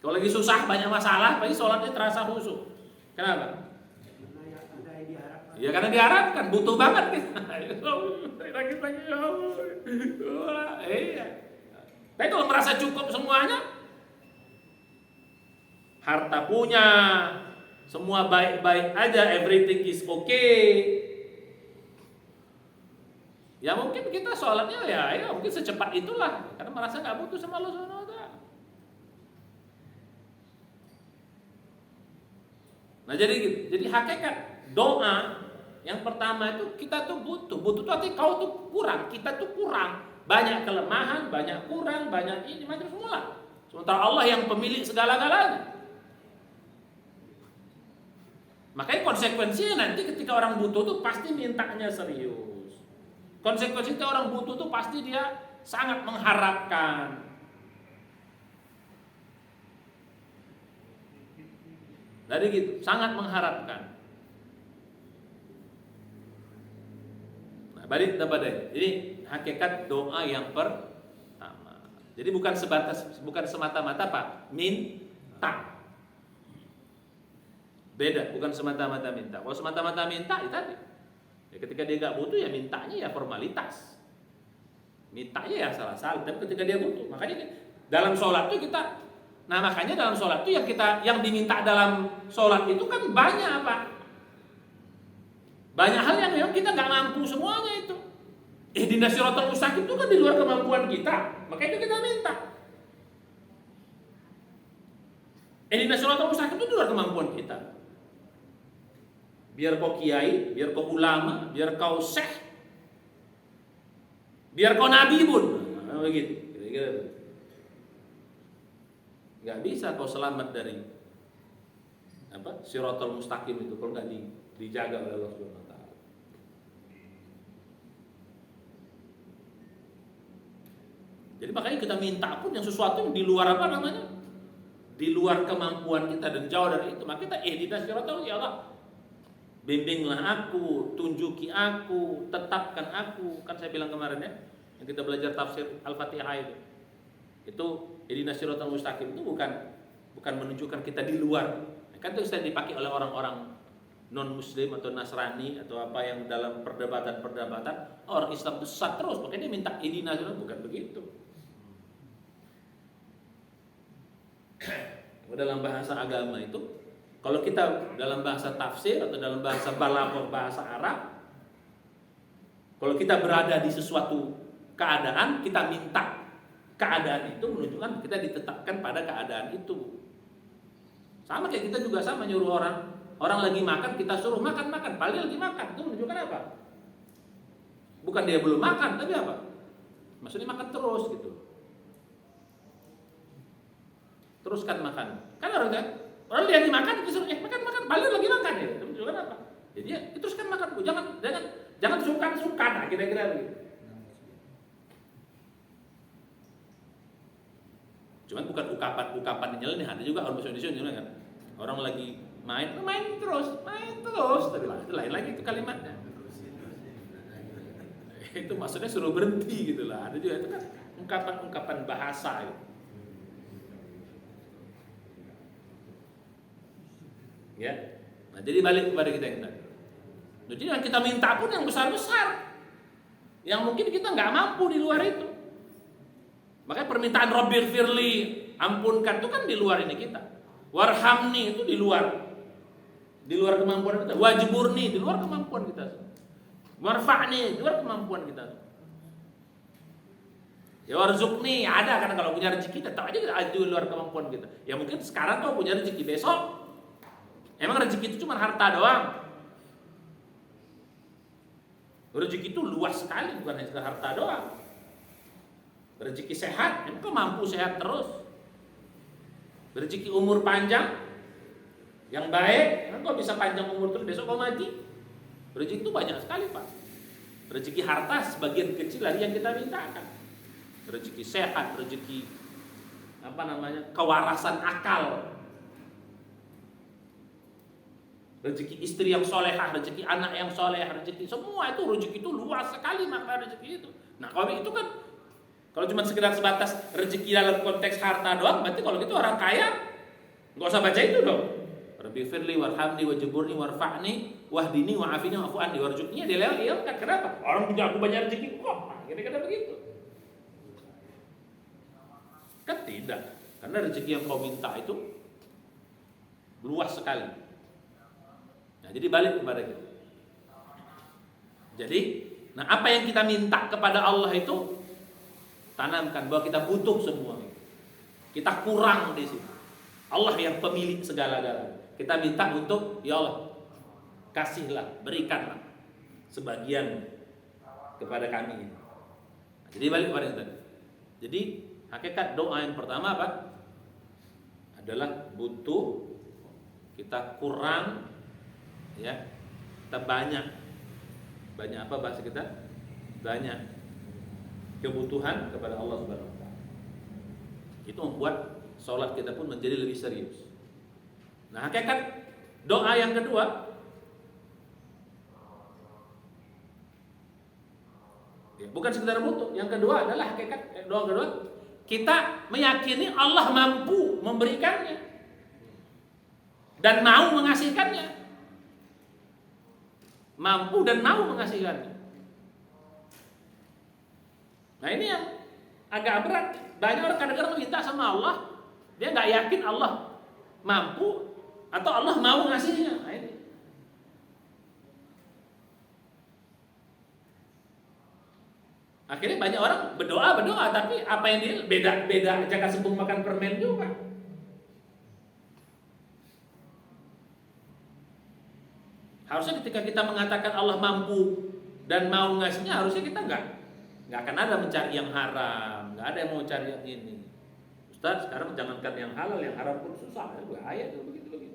Kalau lagi susah banyak masalah, pasti sholatnya terasa khusyuk. Kenapa? Ya karena diharapkan, butuh banget kita. Iya. Tapi kalau merasa cukup semuanya, harta punya, semua baik-baik aja, everything is okay. Ya mungkin kita sholatnya ya mungkin secepat itulah, karena merasa nggak butuh sama Allah Subhanahu wa taala. Nah jadi gitu. Jadi hakikat doa yang pertama itu kita tuh butuh tuh artinya kau tuh kurang, kita tuh kurang, banyak kelemahan, banyak kurang, banyak ini macam semua. Sementara Allah yang pemilik segala-galanya. Makanya konsekuensinya nanti ketika orang butuh tuh pasti mintanya serius. Konsekuensinya orang butuh tuh pasti dia sangat mengharapkan. Dari gitu, sangat mengharapkan. Nah, balik kepada ini hakikat doa yang pertama. Jadi bukan semata-mata Pak, minta. Beda, bukan semata-mata minta. Kalau semata-mata minta itu tadi. Ya, ketika dia nggak butuh ya mintanya ya formalitas. Mintanya ya salah-salah. Tapi ketika dia butuh, makanya dalam sholat itu kita, nah makanya dalam sholat itu yang diminta dalam sholat itu kan banyak Pak. Banyak hal yang memang kita nggak mampu semuanya itu. Ihdinas siratal mustaqim itu kan di luar kemampuan kita. Makanya itu kita minta. Ihdinas siratal mustaqim itu di luar kemampuan kita. Biar kau kiai, biar kau ulama, biar kau syekh, biar kau nabi pun, nah, begitu. Kira-kira. Gak bisa kau selamat dari siratal mustaqim itu kalau nggak dijaga oleh Allah Subhanahu wa taala. Jadi makanya kita minta pun yang sesuatu yang di luar di luar kemampuan kita dan jauh dari itu, maka kita ihdinas siratal, ya Allah, bimbinglah aku, tunjuki aku, tetapkan aku. Kan saya bilang kemarin ya, yang kita belajar tafsir Al-Fatihah itu ihdinas siratal mustaqim itu bukan menunjukkan kita di luar. Kan itu sudah dipakai oleh orang-orang non muslim atau Nasrani atau apa yang dalam perdebatan orang Islam itu sesat terus, makanya dia minta ihdinas, bukan begitu. Dalam bahasa agama itu, kalau kita dalam bahasa tafsir atau dalam bahasa balaghah, bahasa Arab, kalau kita berada di sesuatu keadaan, kita minta keadaan itu menunjukkan kita ditetapkan pada keadaan itu. Sama kayak kita juga sama nyuruh orang lagi makan, kita suruh makan, padahal lagi makan, itu menunjukkan apa? Bukan dia belum makan, tapi apa? Maksudnya makan terus gitu. Teruskan makan. Kan orang dia lagi makan, disuruh makan, padahal lagi makan ya. Itu menunjukkan apa? Jadi ya, teruskan makan, jangan sungkan, nah, kira-kira begitu. Cuman bukan ukapan nyeleneh, ada juga orang Indonesia kan. Orang lagi main terus, tapi itu lain lagi itu kalimatnya. Itu maksudnya suruh berhenti gitu lah. Ada juga itu kan ungkapan bahasa gitu. Ya. Nah, jadi balik kepada kita yang tadi. Jadi yang kita minta pun yang besar-besar, yang mungkin kita nggak mampu di luar itu. Makanya permintaan Rabbil firli, ampunkan itu kan di luar ini kita. Warhamni itu di luar kemampuan kita. Wajburni di luar kemampuan kita. Warfa'ni di luar kemampuan kita. Ya warzukni ada, karena kalau punya rezeki tetap aja kita di luar kemampuan kita. Ya mungkin sekarang kau punya rezeki, besok emang rezeki itu cuma harta doang. Rezeki itu luas sekali, bukan hanya harta doang. Rezeki sehat, emang kau mampu sehat terus. Rezeki umur panjang yang baik, emang kau bisa panjang umur terus, besok kau mati. Rezeki itu banyak sekali Pak. Rezeki harta sebagian kecil dari yang kita mintakan. Rezeki sehat, rezeki kewarasan akal, rezeki istri yang solehah, rezeki anak yang soleh, rezeki semua itu, rezeki itu luas sekali makna rezeki itu. Nah kalau itu kan, kalau cuma sekedar sebatas rezeki dalam konteks harta doang, berarti kalau gitu orang kaya nggak usah baca itu dong. Rabbi firli warhamni wajburni warfa'ni wahdini wa'afini wa'fu anni warzuqni, dia lewat kan. Kenapa? Orang punya aku banyak rezeki kok. Nah, kira-kira begitu. Kan tidak. Karena rezeki yang kau minta itu luas sekali. Nah, jadi balik kepada kita. Jadi Nah, apa yang kita minta kepada Allah itu tanamkan bahwa kita butuh semua. Kita kurang di situ. Allah yang pemilik segala-galanya. Kita minta untuk, ya Allah, kasihlah, berikanlah sebagian kepada kami. Jadi balik kepada itu tadi. Jadi hakikat doa yang pertama apa? Adalah butuh, kita kurang, ya, kita banyak apa bahasa kita? Banyak kebutuhan kepada Allah Subhanahu wa taala. Itu membuat sholat kita pun menjadi lebih serius. Nah, hakikat doa yang kedua, ya, bukan sekedar butuh. Yang kedua adalah hakikat doa kedua, kita meyakini Allah mampu memberikannya dan mau mengasihkannya. Mampu dan mau mengasihkannya. Nah, ini yang agak berat. Banyak orang kadang-kadang minta sama Allah, dia nggak yakin Allah mampu atau Allah mau ngasihnya. Nah, ini. Akhirnya banyak orang berdoa, tapi apa yang dia beda jangan sembung makan permen juga. Harusnya ketika kita mengatakan Allah mampu dan mau ngasihnya, harusnya kita nggak akan ada mencari yang haram, nggak ada yang mau cari yang ini. Ustaz, sekarang jangankan yang halal, yang haram pun susah, bahaya tuh begitu.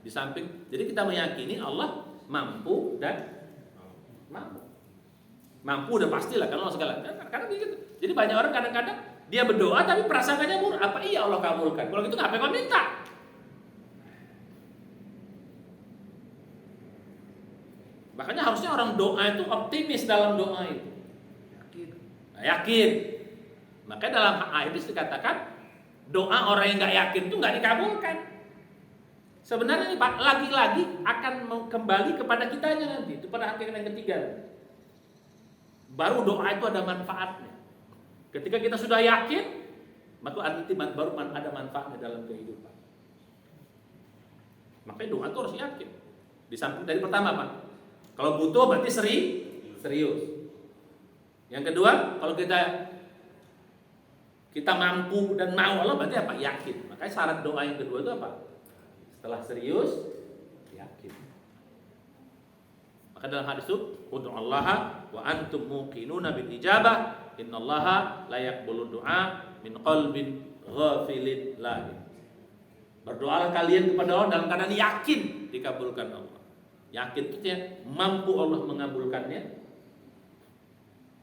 Di samping, jadi kita meyakini Allah mampu dan mampu udah pastilah kan Allah segala. Karena begitu. Jadi banyak orang kadang-kadang dia berdoa tapi perasaannya murah. Apa iya Allah kabulkan? Kalau gitu ngapain kau minta? Makanya harusnya orang doa itu optimis dalam doa itu. Yakin. Makanya dalam ayat ini dikatakan doa orang yang nggak yakin itu nggak dikabulkan. Sebenarnya ini Pak, lagi-lagi akan kembali kepada kitanya nanti. Itu pada hakikat yang ketiga. Baru doa itu ada manfaatnya. Ketika kita sudah yakin, maka nanti baru ada manfaatnya dalam kehidupan. Makanya doa itu harus yakin. Di samping dari pertama Pak, kalau butuh berarti serius. Yang kedua, kalau kita mampu dan mau Allah berarti apa? Yakin. Makanya syarat doa yang kedua itu apa? Setelah serius, yakin. Maka dalam hadis itu, ud'ullaha wa antum muqinuna bil ijabah, innallaha la yaqbalu du'a min qalbin ghafilin lahi. Berdoalah kalian kepada Allah dalam keadaan yakin dikabulkan Allah. Yakin itu ya, mampu Allah mengabulkannya,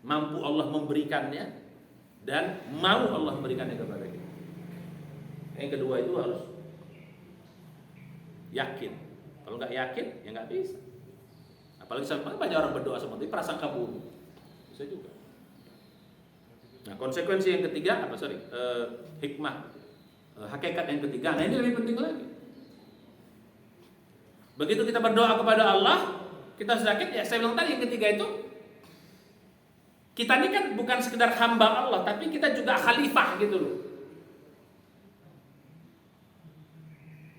mampu Allah memberikannya, dan mau Allah memberikannya kepada kita. Yang kedua itu harus yakin. Kalau nggak yakin, ya nggak bisa. Apalagi sampai banyak orang berdoa seperti prasangka buruk, bisa juga. Nah, konsekuensi yang ketiga apa? Hikmah, hakikat yang ketiga. Nah, ini lebih penting lagi. Begitu kita berdoa kepada Allah, kita sudah yakin. Ya, saya bilang tadi yang ketiga itu, kita ini kan bukan sekedar hamba Allah, tapi kita juga khalifah gitu loh.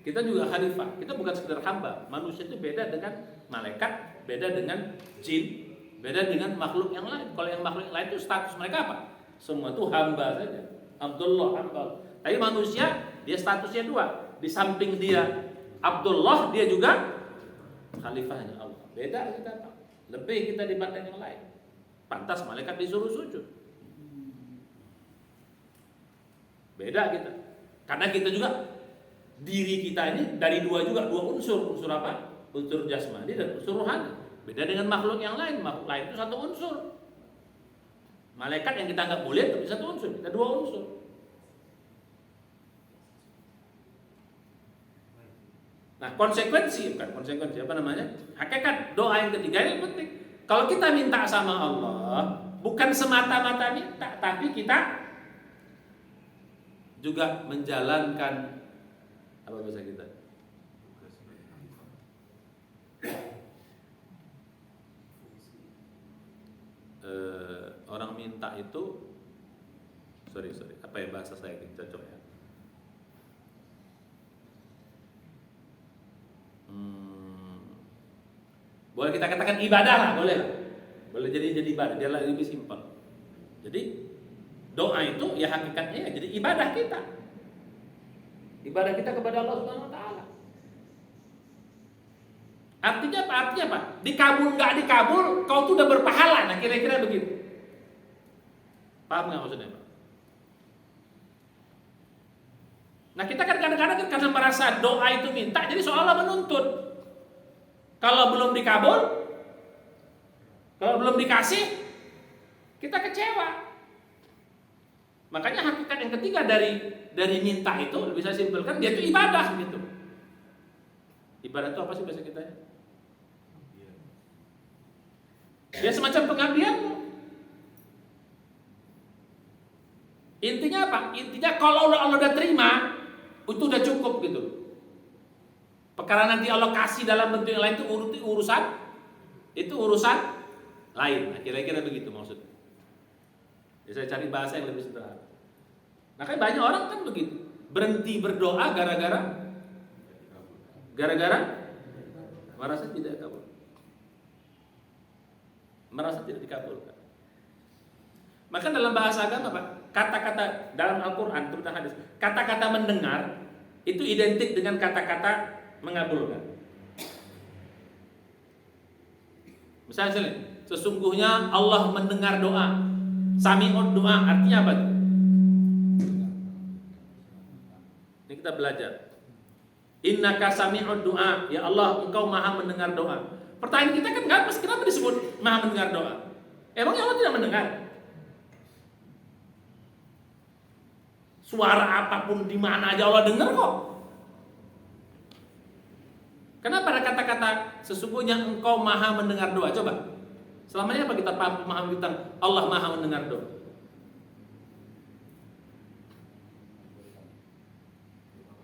Kita juga khalifah. Kita bukan sekedar hamba. Manusia itu beda dengan malaikat, beda dengan jin, beda dengan makhluk yang lain. Kalau yang makhluk yang lain itu status mereka apa? Semua itu hamba saja. Abdullah, hamba. Tapi manusia dia statusnya dua. Di samping dia Abdullah, dia juga khalifahnya Allah. Beda kita Pak. Lebih kita dibanding yang lain. Pantas malaikat disuruh sujud. Beda kita. Karena kita juga diri kita ini dari dua unsur. Unsur apa? Unsur jasmani dan unsur rohani. Beda dengan makhluk yang lain. Makhluk lain itu satu unsur. Malaikat yang kita anggap mulia itu satu unsur. Kita dua unsur. Nah, konsekuensi apa namanya? Hakikat doa yang ketiga ini penting. Kalau kita minta sama Allah, bukan semata-mata minta, tapi kita juga menjalankan apa bahasa kita? Orang minta itu apa ya bahasa saya yang cocok ya? Buat boleh kita katakan ibadah lah, boleh lah. Boleh jadi ibadah, dia lebih simpel. Jadi doa itu ya hakikatnya ya jadi ibadah kita. Ibadah kita kepada Allah Subhanahu wa taala. Artinya apa? Artinya apa? Dikabul nggak dikabul, kau tuh udah berpahala. Nah kira-kira begitu. Paham nggak maksudnya, Pak? Nah kita kan kadang-kadang kan karena merasa doa itu minta, jadi seolah menuntut. Kalau belum dikabul, kalau belum dikasih, kita kecewa. Makanya hakikat yang ketiga dari minta itu bisa simpelkan dia itu ibadah gitu. Ibadah itu apa sih bahasa kita? Ya semacam pengabdian. Intinya apa? Intinya kalau Allah udah terima, itu udah cukup gitu. Perkara nanti Allah kasih dalam bentuk yang lain itu urusan lain. Nah, kira-kira begitu maksudnya. Ya, saya cari bahasa yang lebih sederhana. Makanya banyak orang kan begitu, berhenti berdoa gara-gara merasa tidak kabul. Merasa tidak dikabulkan. Maka dalam bahasa agama Pak, kata-kata dalam Al-Quran terutama hadis, kata-kata mendengar itu identik dengan kata-kata mengabulkan. Misalnya, sesungguhnya Allah mendengar doa. Sami'ud doa artinya apa? Ini kita belajar. Innaka sami'ud doa. Ya Allah, Engkau maha mendengar doa. Pertanyaan kita kan kenapa disebut maha mendengar doa? Emangnya Allah tidak mendengar? Suara apapun di mana aja Allah dengar kok. Kenapa ada kata-kata sesungguhnya Engkau maha mendengar doa? Coba. Selamanya apa kita paham tentang Allah maha mendengar doa?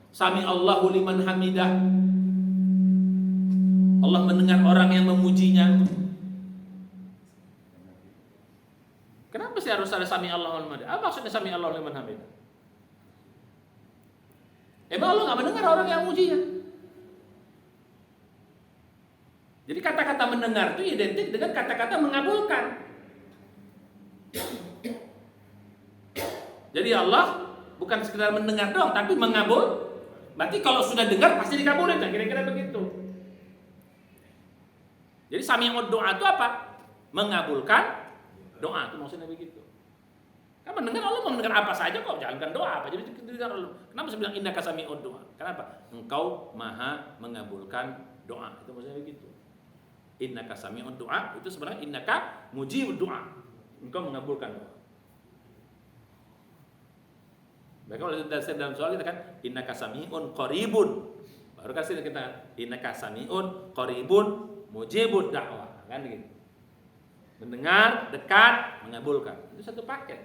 Sami Allahu liman hamidah. Allah mendengar orang yang memujinya. Kenapa sih harus ada sami Allahu liman hamidah? Apa maksudnya sami Allahu liman hamidah? Emang Allah nggak mendengar orang yang memujinya? Jadi kata-kata mendengar itu identik dengan kata-kata mengabulkan. Jadi Allah bukan sekedar mendengar doang, tapi mengabul. Berarti kalau sudah dengar pasti dikabulin, kira-kira begitu. Jadi sami'ud doa itu apa? Mengabulkan doa, itu maksudnya begitu. Kan mendengar Allah mau mendengar apa saja kok, jangankan doa apa. Jadi dengar Allah. Kenapa saya bilang innaka sami'ud doa? Kenapa? Engkau maha mengabulkan doa. Itu maksudnya begitu. Innaka sami'ud doa itu sebenarnya innaka mujibud doa. Engkau mengabulkan doa. Bahkan kalau dalam soal kita kan innaka sami'un qaribun. Baru kan kita innaka sami'un qaribun mujibud da'wah. Kan gitu. Mendengar, dekat, mengabulkan. Itu satu paket.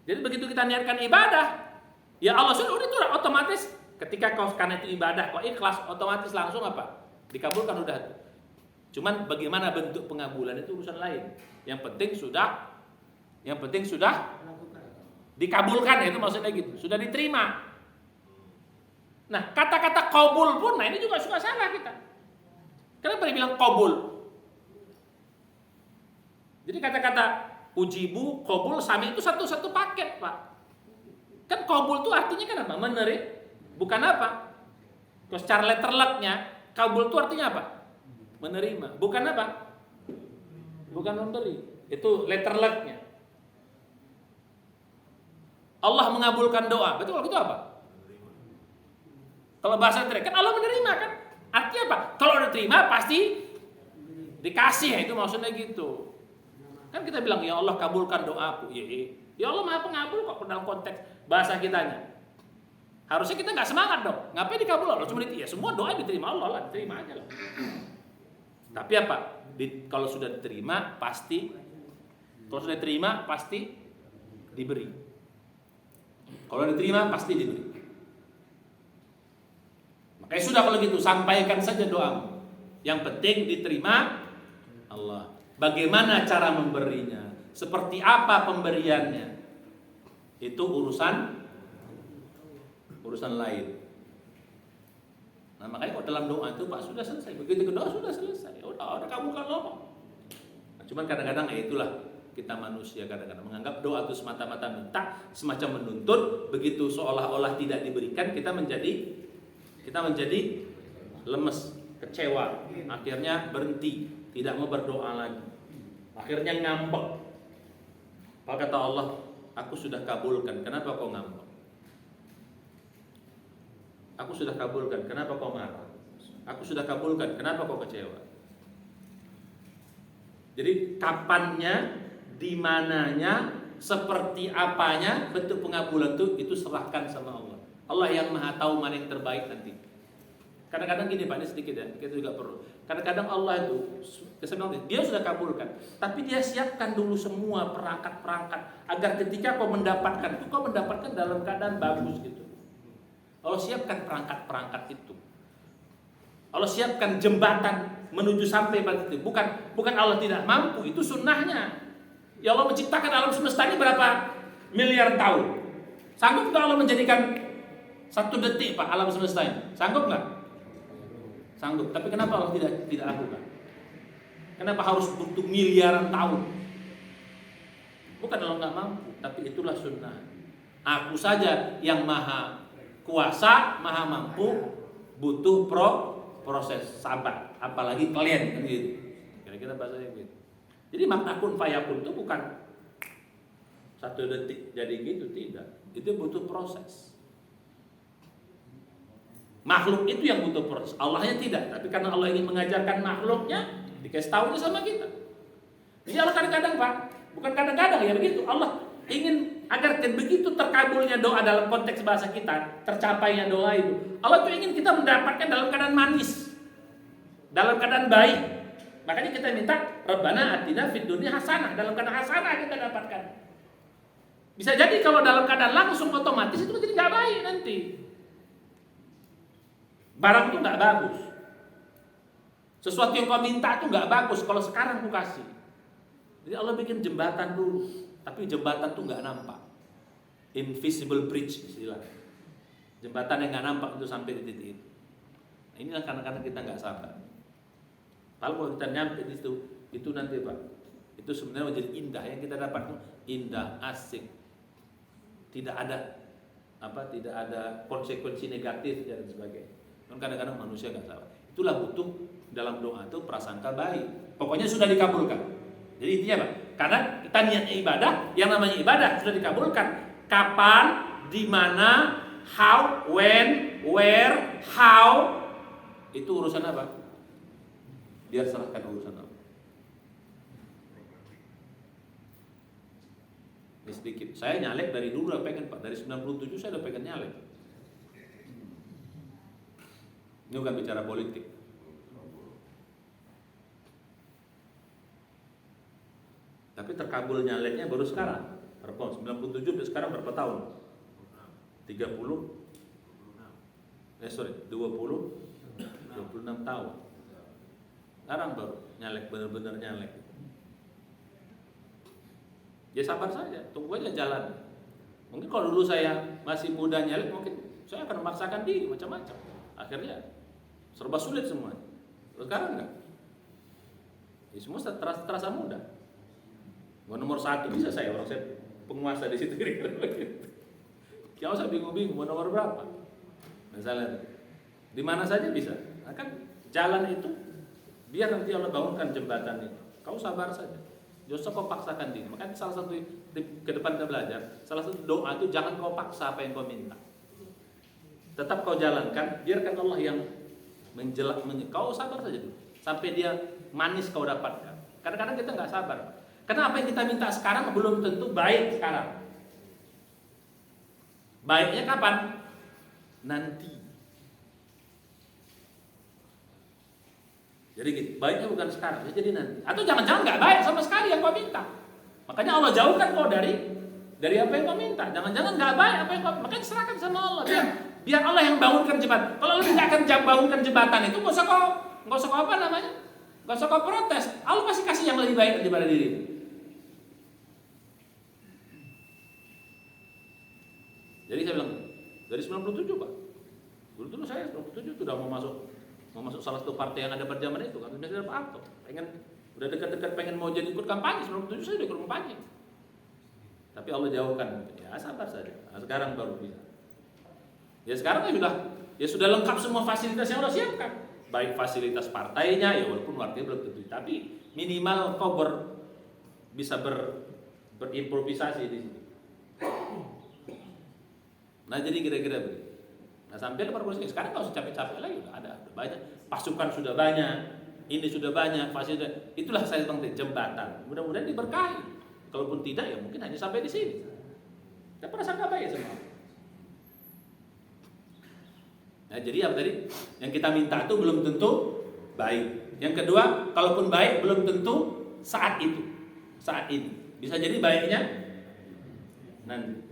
Jadi begitu kita niatkan ibadah, ya Allah sudah itu otomatis ketika kau karena itu ibadah, kau ikhlas otomatis langsung apa? Dikabulkan udah. Cuman bagaimana bentuk pengabulan itu urusan lain. Yang penting sudah dikabulkan, itu maksudnya gitu. Sudah diterima. Nah, kata-kata qabul pun, nah ini juga suka salah kita. Kenapa dibilang qabul? Jadi kata-kata ujibu, qabul, sami itu satu paket, Pak. Kan qabul itu artinya kan apa? Menerima. Bukan apa? Kalau secara letterleknya, qabul itu artinya apa? Menerima. Bukan apa? Bukan memberi. Itu letterleknya. Allah mengabulkan doa. Betul kalau itu apa? Kalau bahasa terakhir kan Allah menerima kan? Artinya apa? Kalau udah terima pasti dikasih, ya, itu maksudnya gitu. Kan kita bilang ya Allah kabulkan doaku. Ya Allah Maha Pengabul kok dalam konteks bahasa kitanya. Harusnya kita nggak semangat dong. Ngapain dikabul Allah? Cuma ya semua doa diterima Allah lah, diterima aja lah. Tapi apa? Kalau sudah diterima pasti diberi. Kalau diterima pasti diberi. Makanya sudah kalau gitu sampaikan saja doamu. Yang penting diterima Allah. Bagaimana cara memberinya? Seperti apa pemberiannya? Itu urusan lain. Nah, makanya kok dalam doa itu Pak sudah selesai. Begitu doa sudah selesai. Udah kabulkan Allah. Nah, cuman kadang-kadang itulah kita manusia kadang-kadang menganggap doa itu semata-mata minta, semacam menuntut, begitu seolah-olah tidak diberikan kita menjadi lemes, kecewa, akhirnya berhenti, tidak mau berdoa lagi. Akhirnya ngambek. Maka kata Allah, aku sudah kabulkan, kenapa kau ngambek? Aku sudah kabulkan, kenapa kau marah? Aku sudah kabulkan, kenapa kau kecewa? Jadi kapannya, di mananya, seperti apanya bentuk pengabulan itu serahkan sama Allah. Allah yang Maha tahu mana yang terbaik nanti. Kadang-kadang gini Pak, ini sedikit ya, kita juga perlu. Kadang-kadang Allah itu, dia sudah kabulkan, tapi dia siapkan dulu semua perangkat-perangkat agar ketika kau mendapatkan itu, kau mendapatkan dalam keadaan bagus gitu. Allah siapkan perangkat-perangkat itu. Allah siapkan jembatan menuju sampai pada itu. Bukan Allah tidak mampu, itu sunnahnya. Ya Allah menciptakan alam semesta ini berapa miliar tahun. Sanggup nggak Allah menjadikan 1 detik Pak alam semesta ini? Sanggup nggak? Sanggup. Tapi kenapa Allah tidak lakukan? Kenapa harus butuh miliaran tahun? Bukan Allah nggak mampu, tapi itulah sunnah. Aku saja yang maha kuasa, maha mampu, butuh proses sabar, apalagi kalian kan gitu. Kira-kira bahasanya gitu. Jadi makna kun fayakun itu bukan 1 detik jadi gitu, tidak. Itu butuh proses. Makhluk itu yang butuh proses, Allahnya tidak. Tapi karena Allah ingin mengajarkan makhluknya, dikasih tahunya sama kita. Jadi Allah kadang-kadang Pak, bukan kadang-kadang ya begitu. Allah ingin agar begitu terkabulnya doa dalam konteks bahasa kita, tercapainya doa itu, Allah tuh ingin kita mendapatkan dalam keadaan manis, dalam keadaan baik. Makanya kita minta Rabbana atina fid dunya hasanah, dalam keadaan hasanah kita dapatkan. Bisa jadi kalau dalam keadaan langsung otomatis itu menjadi nggak baik nanti. Barang itu nggak bagus. Sesuatu yang kau minta itu nggak bagus kalau sekarang ku kasih. Jadi Allah bikin jembatan dulu, tapi jembatan tuh nggak nampak. Invisible bridge istilahnya. Jembatan yang nggak nampak itu sampai di titik itu. Nah, inilah kadang-kadang kita nggak sabar. Kalau kita nyampe di situ, itu nanti Pak, itu sebenarnya menjadi indah yang kita dapat, indah, asik, tidak ada konsekuensi negatif dan sebagainya. Kadang-kadang manusia nggak sabar. Itulah butuh dalam doa itu prasangka baik. Pokoknya sudah dikabulkan. Jadi intinya Pak, karena kita niatnya ibadah, yang namanya ibadah sudah dikabulkan. Kapan, di mana, how, when, where, how, itu urusan apa? Biar serahkan urusan Allah. Ini sedikit. Saya nyalek dari dulu udah pengen Pak. Dari 97 saya udah pengen nyalek. Ini bukan bicara politik. Tapi terkabul nyaleknya baru sekarang. Berapa? 97 sampai sekarang berapa tahun? 26 tahun. Sekarang baru nyalek, benar-benar nyalek. Ya sabar saja, tunggu aja jalan. Mungkin kalau dulu saya masih muda nyalek, mungkin saya akan memaksakan diri macam-macam. Akhirnya serba sulit semua. Sekarang enggak. Ya, semua terasa mudah. Mau nomor 1 bisa saya, orang saya penguasa di situ kira-kira begitu. Kalau saya bingung-bingung mau nomor berapa. Misalnya di mana saja bisa. Nah, kan jalan itu biar nanti Allah bangunkan jembatan itu. Kau sabar saja. Jangan usah kau paksakan diri. Makanya salah satu ke depan kita belajar, salah satu doa itu jangan kau paksa apa yang kau minta. Tetap kau jalankan, biarkan Allah yang kau sabar saja dulu. Sampai dia manis kau dapatkan. Kadang-kadang kita nggak sabar. Karena apa yang kita minta sekarang belum tentu baik sekarang. Baiknya kapan? Nanti. Jadi gitu, baiknya bukan sekarang, ya jadi nanti. Atau jangan-jangan nggak baik sama sekali yang kau minta. Makanya Allah jauhkan kau dari apa yang kau minta. Jangan-jangan nggak baik apa yang kau, makanya serahkan sama Allah. Biar Allah yang bangunkan jembatan. Kalau Allah tidak akan bangunkan jembatan itu, nggak usah kau apa namanya, nggak usah kau protes. Allah pasti kasih yang lebih baik daripada diri. Jadi saya bilang dari 97 Pak. Dulu saya 27 sudah mau masuk salah satu partai yang ada pada zaman itu kan, sudah Pak Harto. Udah dekat-dekat pengen mau jadi ikut kampanye, 97 saya udah ikut kampanye. Tapi Allah jauhkan. Ya sabar saja. Nah, sekarang baru bisa. Ya sekarang ya sudah lengkap semua fasilitas yang Allah siapkan. Baik fasilitas partainya, ya walaupun artinya belum tentu, tapi minimal kau bisa berimprovisasi di sini. Nah jadi kira-kira begitu. Nah sampai lepas polisi sekarang nggak usah capek-capek lagi, udah banyak, pasukan sudah banyak, ini sudah banyak, fasilitas. Itulah saya bilang jembatan. Mudah-mudahan diberkahi. Kalaupun tidak ya mungkin hanya sampai di sini. Kita prasangka baik semua. Nah jadi apa tadi? Yang kita minta itu belum tentu baik. Yang kedua, kalaupun baik belum tentu saat itu, saat ini. Bisa jadi baiknya nanti.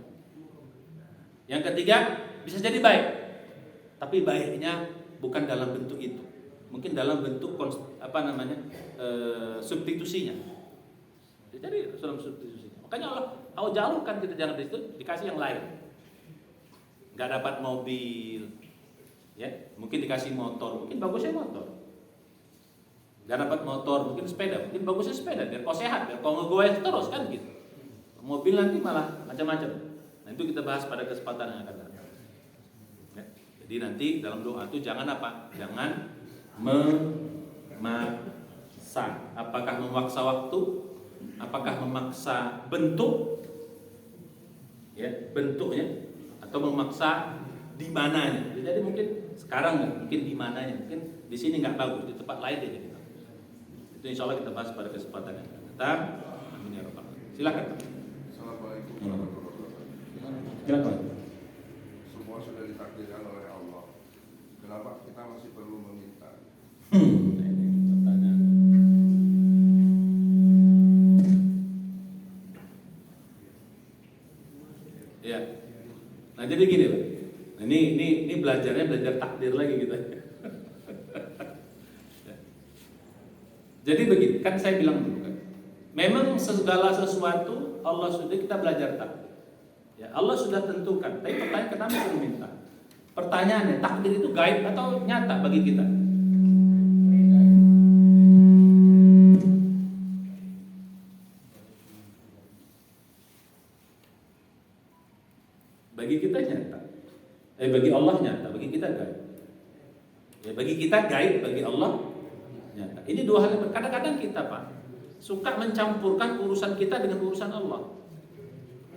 Yang ketiga, bisa jadi baik, tapi baiknya bukan dalam bentuk itu. Mungkin dalam bentuk substitusinya. Jadi dalam substitusinya. Makanya Allah jauhkan kita jangan di situ, dikasih yang lain. Gak dapat mobil, ya mungkin dikasih motor, mungkin bagusnya motor. Gak dapat motor, mungkin sepeda, mungkin bagusnya sepeda, biar kau sehat, biar kau ngegoes terus kan gitu. Mobil nanti malah macam-macam. Nah itu kita bahas pada kesempatan yang akan datang. Ya, jadi nanti dalam doa itu jangan apa? Jangan memaksa. Apakah memaksa waktu? Apakah memaksa bentuk? Ya bentuknya, atau memaksa di mananya. Jadi mungkin sekarang mungkin di mananya, mungkin di sini nggak bagus, di tempat lain dia jadi bagus. Itu insya Allah kita bahas pada kesempatan yang akan datang. Amin ya rabbal alamin. Silakan. Assalamualaikum warahmatullahi wabarakatuh. Silakan. Semua sudah ditakdirkan oleh Allah. Kenapa kita masih perlu meminta? Ini pertanyaan. Ya. Nah jadi gini Pak. Ini belajar takdir lagi kita. Jadi begini, kan saya bilang dulu kan. Memang segala sesuatu Allah sudah kita belajar takdir. Ya, Allah sudah tentukan. Tapi pertanyaan kenapa kita minta? Pertanyaannya, takdir itu gaib atau nyata bagi kita? Bagi kita nyata. Bagi Allah nyata, bagi kita gaib. Ya, bagi kita gaib, bagi Allah nyata. Ini dua hal yang kadang-kadang kita Pak suka mencampurkan urusan kita dengan urusan Allah.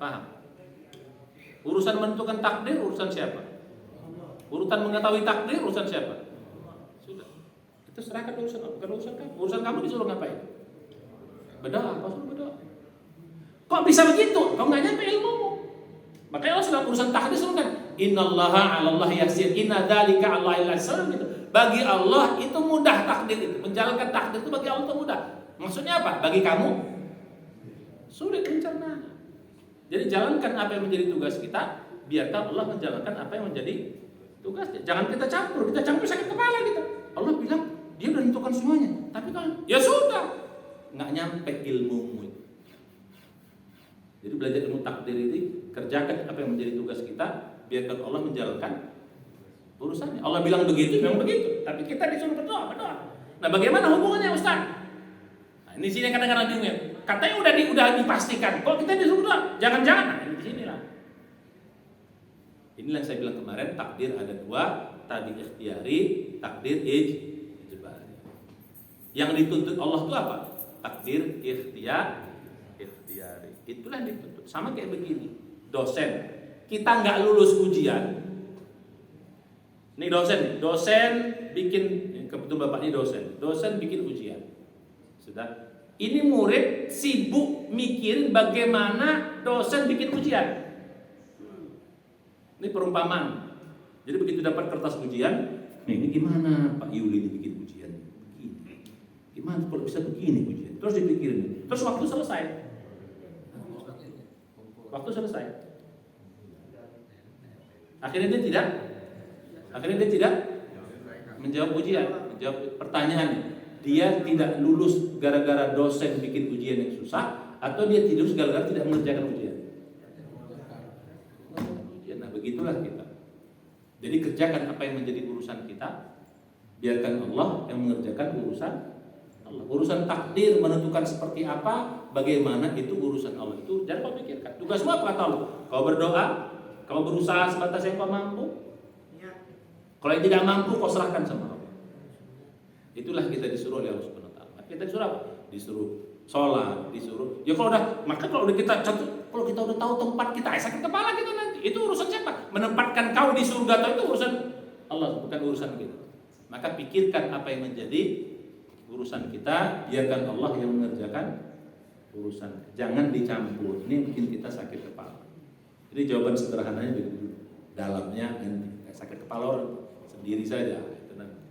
Paham? Urusan menentukan takdir urusan siapa? Urusan mengetahui takdir urusan siapa? Sudah. Itu serahkan urusan Allah, bukan urusan kamu. Urusan kamu disuruh ngapain? Berdoa, kau suruh berdoa. Kok bisa begitu? Kau nggak nyampe ilmumu. Makanya Allah sudah urusan takdir suruh kan? Innallaha 'alallah yasir, inna dzalika 'alallahi yasir gitu. Bagi Allah itu mudah takdir itu. Menjalankan takdir itu bagi Allah itu mudah. Maksudnya apa? Bagi kamu sulit rencana. Jadi jalankan apa yang menjadi tugas kita, biarkan Allah menjalankan apa yang menjadi tugasnya. Jangan kita campur sakit kepala kita. Allah bilang dia udah menentukan semuanya, tapi kan ya sudah, nggak nyampe ilmumu. Jadi belajar ilmu takdir ini, kerjakan apa yang menjadi tugas kita, biarkan Allah menjalankan urusannya. Allah bilang begitu, memang begitu. Tapi kita disuruh berdoa. Nah, bagaimana hubungannya Ustaz? Nah, ini sini kadang-kadang bingungnya. Katanya udah dipastikan. Kok kita disuruh berdoa? Jangan-jangan. Nah, ini di sinilah. Inilah yang saya bilang kemarin, takdir ada dua, takdir ikhtiyari, takdir ijbari. Yang dituntut Allah itu apa? Takdir ikhtiyari. Itulah yang dituntut. Sama kayak begini. Dosen. Kita nggak lulus ujian. Ini dosen bikin, kebetulan bapak ini dosen bikin ujian. Sudah. Ini murid sibuk mikirin bagaimana dosen bikin ujian. Ini perumpamaan. Jadi begitu dapat kertas ujian, ini gimana Pak Yuli dibikin ujian? Begini. Gimana kalau bisa begini ujian? Terus dipikirin. Terus waktu selesai. Akhirnya dia tidak menjawab ujian, menjawab pertanyaannya. Dia tidak lulus gara-gara dosen bikin ujian yang susah, atau dia tidak lulus gara-gara tidak mengerjakan ujian. Nah begitulah kita. Jadi kerjakan apa yang menjadi urusan kita, biarkan Allah yang mengerjakan urusan Allah. Urusan takdir menentukan seperti apa, bagaimana itu urusan Allah. Itu jangan kau pikirkan. Tugasmu apa kata Allah? Kau berdoa, kau berusaha sebatas yang kau mampu. Kalau yang tidak mampu, kau serahkan sama Allah. Itulah kita disuruh oleh Allah Subhanahu wa taala. Kita disuruh apa? Disuruh sholat, disuruh. Ya kalau udah kita kalau kita udah tahu tempat kita, sakit kepala kita nanti. Itu urusan siapa? Menempatkan kau di surga atau itu urusan Allah, bukan urusan kita. Maka pikirkan apa yang menjadi urusan kita, biarkan Allah yang mengerjakan urusan. Jangan dicampur. Ini bikin kita sakit kepala. Jadi jawaban sederhananya begitu. Dalamnya nanti sakit kepala orang sendiri saja. Itu nanti.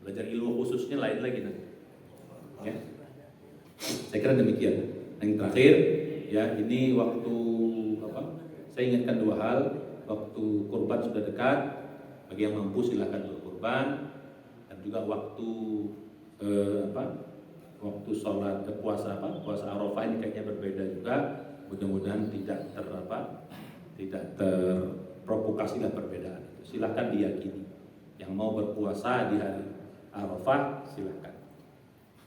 Belajar ilmu khususnya lain lagi nanti. Ya. Saya kira demikian. Yang terakhir, ya ini waktu apa? Saya ingatkan dua hal. Waktu kurban sudah dekat. Bagi yang mampu silahkan berkurban. Dan juga waktu waktu sholat puasa Arafah ini kayaknya berbeda juga. Mudah-mudahan tidak terprovokasi lah perbedaan. Silahkan diyakini. Yang mau berpuasa di hari Arafah silahkan.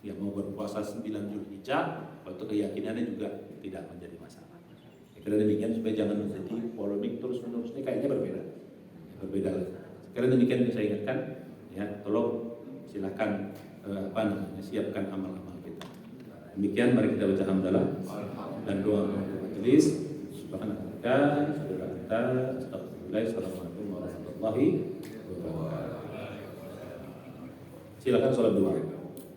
Yang mau berpuasa 9 Zulhijjah, waktu keyakinannya juga tidak menjadi masalah. Kira demikian supaya jangan menjadi polemik terus-menerus. Ini kayaknya berbeda. Kira demikian yang saya ingatkan. Ya, tolong silahkan siapkan amal-amal kita. Demikian mari kita baca hamdalah dan doa majelis. Subhanallah, astagfirullah, assalamualaikum warahmatullahi wabarakatuh. Silakan sholat dua.